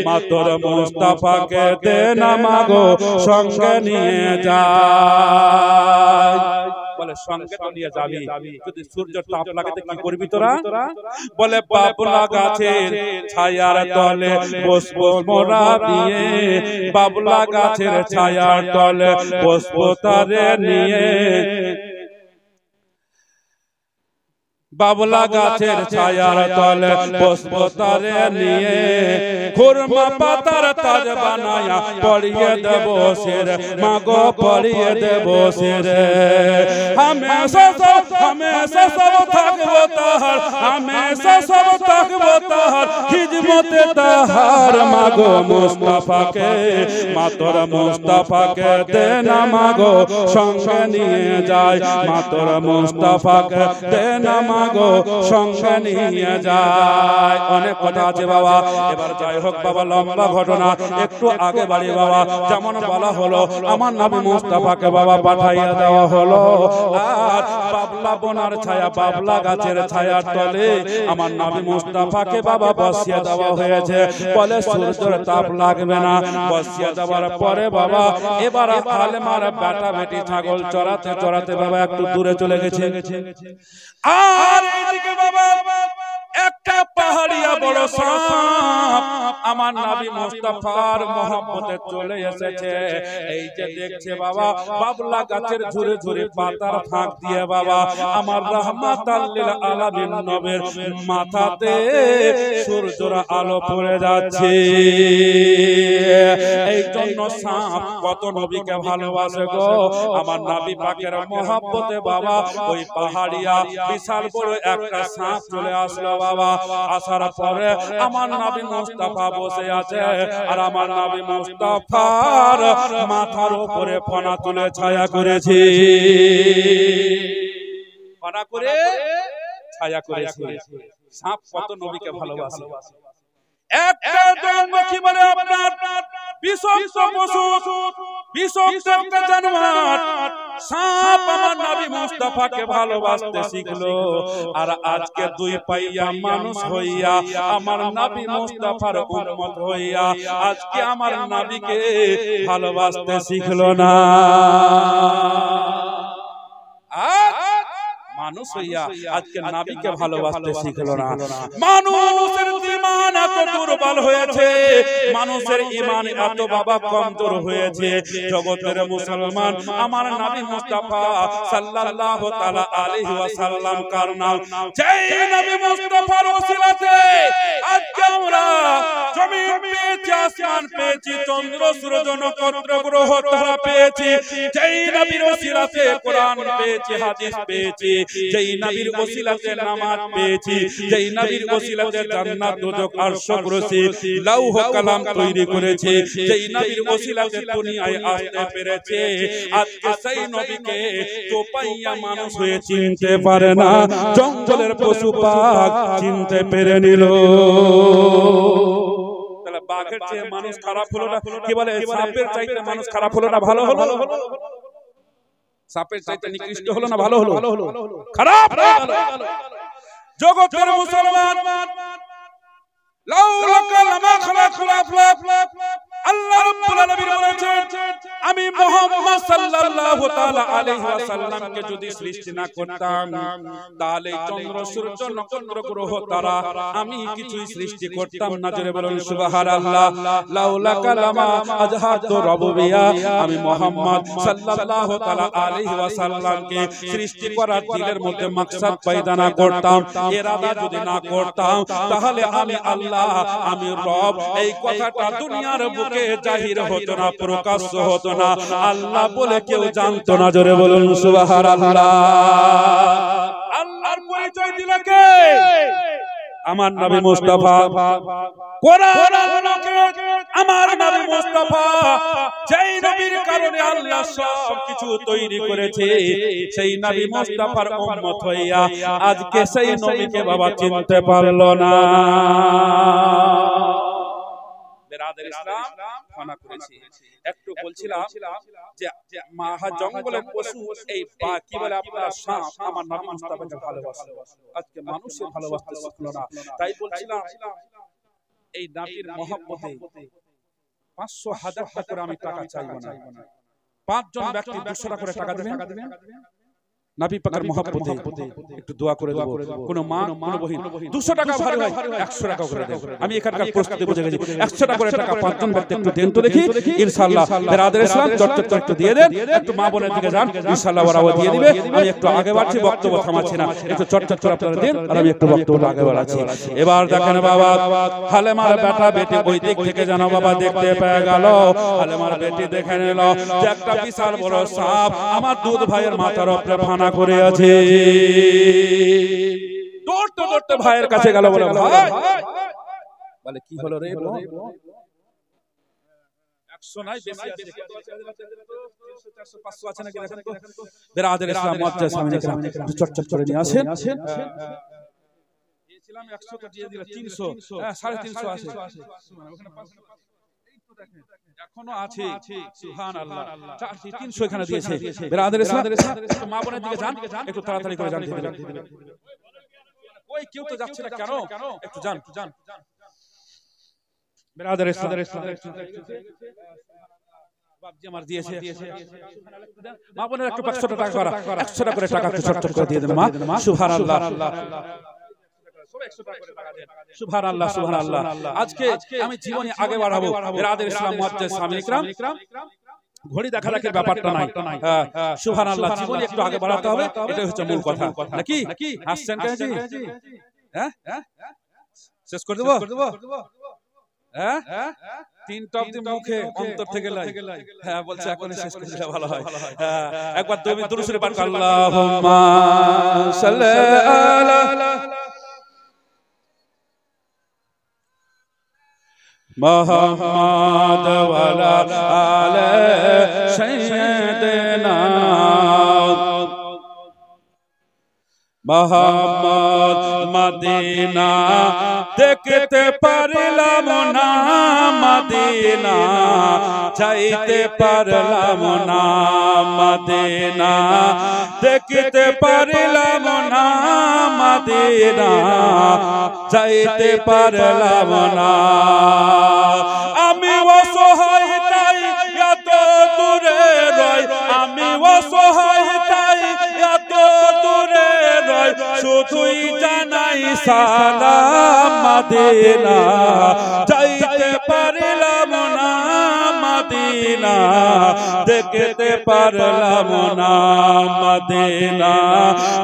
[SPEAKER 1] মাতর মুস্তাফা কে দে না মাগো সঙ্গে নিয়ে যায়। বলে সঙ্গে তো নিয়ে যাবি, যদি সূর্যের তাপ লাগাতে কি করবি তোরা? বলে বাবলা গাছের ছায়ার তলে বসবো মোরা দিয়ে, বাবলা গাছের ছায়ার তলে বসবো তারে নিয়ে, বাবলা গাছের ছায়ার তলে বসবো তারে নিয়ে, খুরমা পাতার তাজ বানায়া পড়িয়ে দেব সির, মাগো পড়িয়ে দেব সির। হামেশা সব থাকবো তাহার, হামেশা সব থাকবো তাহার, খিদমতে তাহার, মাগো মুস্তাফাকে, মাতর মুস্তাফাকে দে না মাগো সঙ্গে নিয়ে যায়, মাতর মুস্তাফাকে দে না মাগো সঙ্গে নিয়ে যায়। অনেক কথা আছে বাবা, এবার যাই হোক বাবা, লম্বা ঘটনা, একটু আগে বাড়ি বাবা। যেমন বলা হলো, আমার নবী মুস্তাফাকে বাবা পাঠাইয়া দেওয়া হলো, আর বাবলা বনার ছায়া, বাবলা গাছের ছায়ার তলে আমার নবী মুস্তাফাকে বাবা বসিয়ে দেওয়া হয়েছে। বলে সূর্যের তাপ লাগবে না। বসিয়ে দেওয়ার পরে বাবা এবার হালেমার বেটা বেটি ছাগল চড়াতে চড়াতে বাবা একটু দূরে চলে গেছে। আর এইদিকে বাবা একটা পাহাড়িয়া বড় সাপ আমার নবী মুস্তাফার মহব্বতে চলে এসেছে। এই যে দেখছে বাবা, বাবলা গাছের ঝুরে ঝুরে পাতার ফাঁক দিয়ে বাবা আমার রাহমাতাল লিল আলামিন নবীর মাথাতে সূর্যের আলো পড়ে যাচ্ছে। এই জন্য সাপ কত নবীকে ভালোবাসে গো, আমার নবী পাকের মহব্বতে বাবা ওই পাহাড়িয়া বিশাল বড় একটা সাপ চলে আসলো বাবা। আসার পরে আমার নবী মুস্তাফা বসে আছে, আর আমার নবী মুস্তাফার মাথার উপরে ফনা তুলে ছায়া করেছে, ফনা করে ছায়া করেছে। সাপ কত নবীকে ভালোবাসে। একটা জন্মকি বলে আপনার বিষাক্ত পশু, বিষাক্ত একটা জানোয়ার সাপ আমার নবী মুস্তাফাকে ভালোবাসতে শিখলো। আর আজকে দুই পাইয়া মানুষ হইয়া আমার নবী মুস্তাফার উম্মত হইয়া আজকে আমার নবীকে ভালোবাসতে শিখলো না। মানুষ হইয়া আজকে নবীকে ভালোবাসতে শিখলো না। মানুষের ঈমান এত দুর্বল হয়েছে, মানুষের ঈমান এত বাবা কমজোর হয়েছে। জগতের মুসলমান আমার নবী মুস্তাফা সাল্লাল্লাহু তাআলা আলাইহি ওয়াসাল্লাম কার নাম, যেই নবী মুস্তাফার ওসিলাতে আজকে আমরা জমিন পেয়েছি, আসমান পেয়েছি, চন্দ্র সূর্য নক্ষত্র গ্রহ তারা পেয়েছি। যেই নবীর ওসিলাতে কোরআন পেয়েছি, হাদিস পেয়েছি, যেই নবীর ওসিলাতে নামাজ পেয়েছি, যেই নবীর ওসিলাতে জান্নাত দোজখ আরশ কুরসি লৌহ কলম তৈরি করেছে, যেই নবীর ওসিলাতে দুনিয়ায় আসতে পেরেছে। আজকে সেই নবীকে চোপাইয়া মানুষ হয়ে চিনতে পারে না, জঙ্গলের পশু পাখ চিনতে পেরে নিল। তাহলে বাঘের চেয়ে মানুষ খারাপ হলো না? কি বলে, সাপের চাইতে মানুষ খারাপ হলো না ভালো হলো? সাপের চাইতে নিকৃষ্ট হলো না ভালো হলো? খারাপ হয়ে গেল। জগতের মুসলমান আল্লাহ রাব্বুল আলামিন বলেছেন আমি মুহাম্মদ সাল্লাল্লাহু তাআলা আলাইহি ওয়াসাল্লামকে যদি সৃষ্টি না করতাম তাহলে চন্দ্র সূর্য নক্ষত্র গ্রহ তারা আমি কিছুই সৃষ্টি করতাম না। জোরে বলুন সুবহানাল্লাহ। লাউলা কালামা আজহাতু রাববিয়া আমি মুহাম্মদ সাল্লাল্লাহু তাআলা আলাইহি ওয়াসাল্লামকে সৃষ্টি করার দিলের মধ্যে মাকসাদ পয়দা না করতাম, ইরাদা যদি না করতাম, তাহলে আমি আল্লাহ আমি রব এই কথাটা দুনিয়ার বুকে জাহির হতো না, প্রকাশ্য হতো না, আল্লাহ বলে কেউ জানতো না। জোরে বলুন সুবহানাল্লাহ। আল্লাহর পরিচয় দিল কে? আমার নবী মুস্তাফা। কোরআন আমার নবী মুস্তাফা, যেই নবীর কারণে আল্লাহ সব কিছু তৈরি করেছে, সেই নবী মুস্তাফার উম্মত হইয়া আজকে সেই নবীকে বাবা চিনতে পারলো না। বেরাদের ইসলাম মানা করেছি। একটু বলছিলাম যে মাহা জঙ্গলের পশু এই কি বলে আপনারা সাপ আমার নবী মুস্তাফাকে ভালোবাসে, আজকে মানুষের ভালোবাসতে শিখলো না। তাই বলছিলাম এই নবীর মহব্বতে 500,000 টাকা করে আমি টাকা চাইব না, 5 জন ব্যক্তি 200 টাকা করে টাকা দিবেন, নবী পাকের মহব্বতে একটু দোয়া করে দেব। কোন মা কোন বহিন 200 টাকা ভারী হয় 100 টাকা করে দেব। আমি এখানকার পরিস্থিতি বুঝে গেছি, 100 টাকা করে টাকা 5 জন ব্যক্তি একটু দেন তো দেখি, ইনশাআল্লাহ বেরাদের ইসলাম চটচট একটু দিয়ে দেন, একটু মা বোনের দিকে যান, ইনশাআল্লাহ ওরাও দিয়ে দিবে। আমি একটু আগে বাড়ছি, বক্তব্য থামাচ্ছি না, একটু চটচট করে আপনারা দেন আর আমি একটু বক্তব্য আগে বাড়াচ্ছি। এবার দেখেন বাবা, হালেমার বেটা বেটি ওই দিক থেকে যেন বাবা দেখতে পেয়ে গেল, হালেমার বেটি দেখে নিল যে একটা বিশাল বড় সাপ আমার দুধ ভাইয়ের মাথার উপরে ফানা করে আছে। দৌড়তে দৌড়তে ভাইয়ের কাছে গেল, বলে ভাই বলে কি হলো রে? 100 নাই বেশি আছে, 300 400 500 আছে নাকি দেখেন তো। বেরাদের ইসলাম মুআজ্জাজ সামনে চটচট করে নিয়ে আসেন। দিয়েছিলাম 100 টা দিয়ে দিলা 300, 350 আছে ওখানে 500 এই তো দেখেন এখনো আছে। সুবহানাল্লাহ, 300 এখানে দিয়েছে। বেরাদের ইসলাম মা বোনের দিকে যান, একটু তাড়াতাড়ি করে যান দিয়ে দিবেন। ওই কেউ তো যাচ্ছে না কেন? একটু যান যান। বেরাদের ইসলাম বাপজি আমার দিয়েছে, মা বোনের একটু 500 টাকা করা 100 টাকা করে টাকা চটচট করে দিয়ে দেন মা। সুবহানাল্লাহ সুবহানাল্লাহ সুবহানাল্লাহ। আজকে আমি জীবনে আগে বাড়াবো। বেরাদের ইসলাম মুআজ্জাজ সামিন ইকরাম, ঘড়ি দেখার ব্যাপারটা নাই। সুবহানাল্লাহ, জীবনে একটু আগে বাড়াতে হবে, এটাই হচ্ছে মূল কথা নাকি? হাসছেন কেন জি? হ্যাঁ শেষ করে দেব? হ্যাঁ 3 টপ দি মুখে অন্তর থেকে লাই। হ্যাঁ বলছে এখন শেষ করে দিলে ভালো হয়। একবার দুরূদ শরীফ পাঠ করুন, আল্লাহুম্মা সাল্লি আলা মুহাম্মাদ ওয়া আলা আলি সাইয়্যিদিনা মুহাম্মদ। মদিনা দেখতে পারলাম না, মদিনা যাইতে পারলাম না, মদিনা দেখতে পারলাম না, মদিনা যাইতে পারলাম না। আমি অসহায় তাই এত দূরে রই, আমি অসহায় তাই এত দূরে রই, শুধুই জানাই সালাম, মদিনা যাইতে পারলাম না, মদিনা দেখতে পারলাম না, মদিনা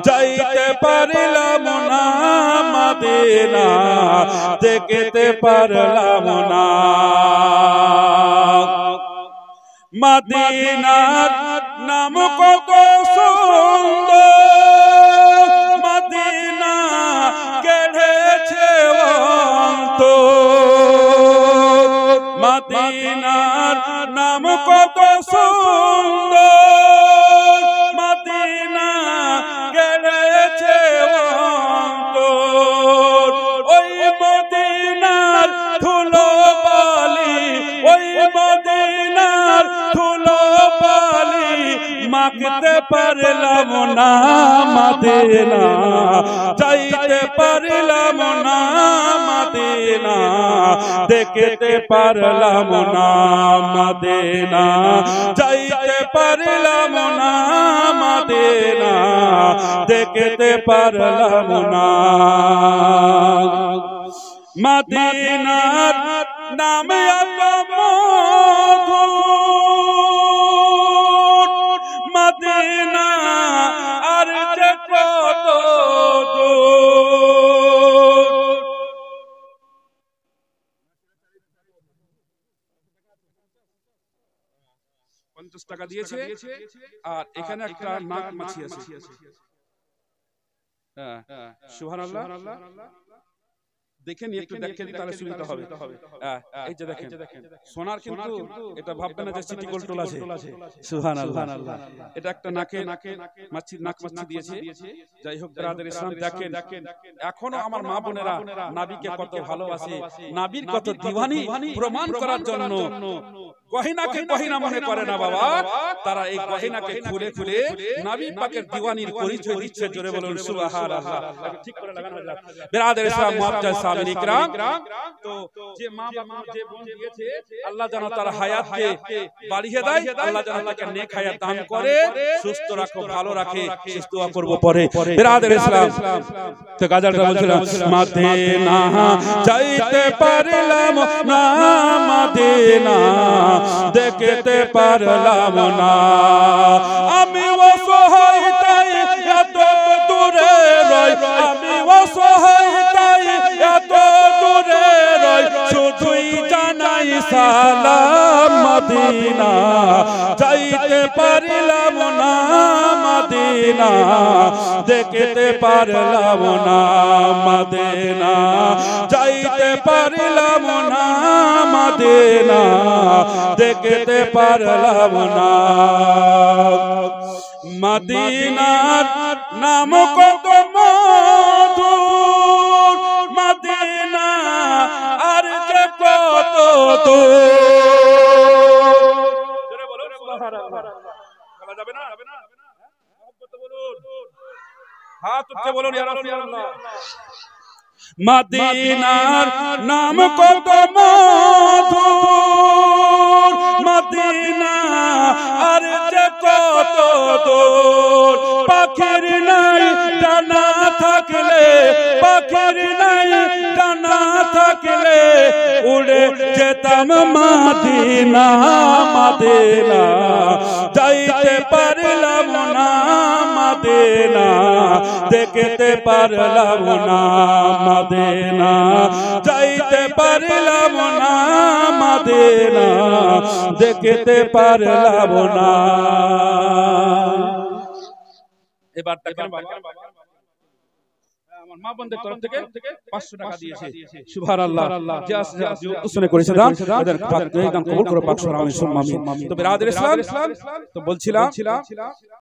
[SPEAKER 1] যাইতে পারলাম না, মদিনা দেখতে পারলাম না। মদিনার নাম কত সুন্দর, মদিনা গেড়েছে অন্তর, মদিনার নাম কত সুন্দর, মদিনা গেড়েছে অন্তর। ওই মদিনার ধুলো বালি, ওই মদিনার ধুলো বালি মাখতে পারলাম না, মদিনা যাইতে পারলাম না, মদিনা দেখতে পারলাম না মদিনা যাইতে পারলাম না মদিনা দেখতে পারলাম না মদিনার নামে এত মধুর মদিনা আর যে কত দূর 50 টাকা দিয়েছে আর এখানে একটা নাক মাছি আছে হ্যাঁ সুবহানাল্লাহ দেখেন একটু দেখেন তাহলে সুবিধা হবে এই যে দেখেন সোনার কিন্তু এটা ভাববেন না যে সিটি গোল্ড টোল আছে সুবহানাল্লাহ এটা একটা নাকে মাছি নাক মাছি দিয়েছে যাই হোক ব্রাদার ইসলাম দেখেন এখনো আমার মা বোনেরা নবীকে কত ভালোবাসে নবীর কত দিওয়ানি প্রমাণ করার জন্য গহিনাকে গহিনা মনে করে না বাবা তারা এই গহিনাকে খুলে খুলে নবী পাকের দিওয়ানির পরিচয় দিচ্ছে জোরে বলুন সুবহানাল্লাহ ঠিক করে লাগানো যাক ব্রাদার ইসলাম মুআজ্জাজ সামিন ইকরাম তো যে মা বাবা যে বোন দিয়েছে আল্লাহ যেন তার হায়াতকে বাড়িয়ে দেয় আল্লাহ যেন তাকে নেক হায়াত দান করে সুস্থ রাখো ভালো রাখে শেষ দোয়া করব পরে ব্রাদার ইসলাম তো গাজালটা বলছিলাম মদিনা যাইতে পারলাম না মদিনা দেখতে পারলাম না আমি অসহায় তাই এত দূরে রই আমি অসহায় তাই এত দূরে রই শুধুই জানাই সালাম মদিনা যাইতে পারলাম না মদিনা দেখতে পারলাম না মদিনা যাইতে পারলাম না মদিনা দেখতে পারলাম না মদিনার নাম কত মধুর মদিনা আর যে কত দূর বলো সুবহানাল্লাহ বলা যাবে না মহব্বতে বলুন হাত উঠে বলুন ইয়া রাসূলুল্লাহ মদিনার নাম কত মধুর মদিনা আর যে কত দূর পাখির নাই ডানা থাকলে পাখির নাই ডানা থাকলে উড়ে যেতাম মদিনা মদিনা যাইতে পারলাম না মদিনা দেখতে পারলাম না মদিনা যাইতে পারলাম না মদিনা দেখতে পারলাম না এবার দেখেন আমার মা বোনদের তরফ থেকে 500 টাকা দিয়েছে সুবহানাল্লাহ যে উসনে করেছে দান ওদের পাক দান কবুল করো পাক সুবহানাল্লাহ আমিন তো ব্রাদার ইসলাম তো বলছিলাম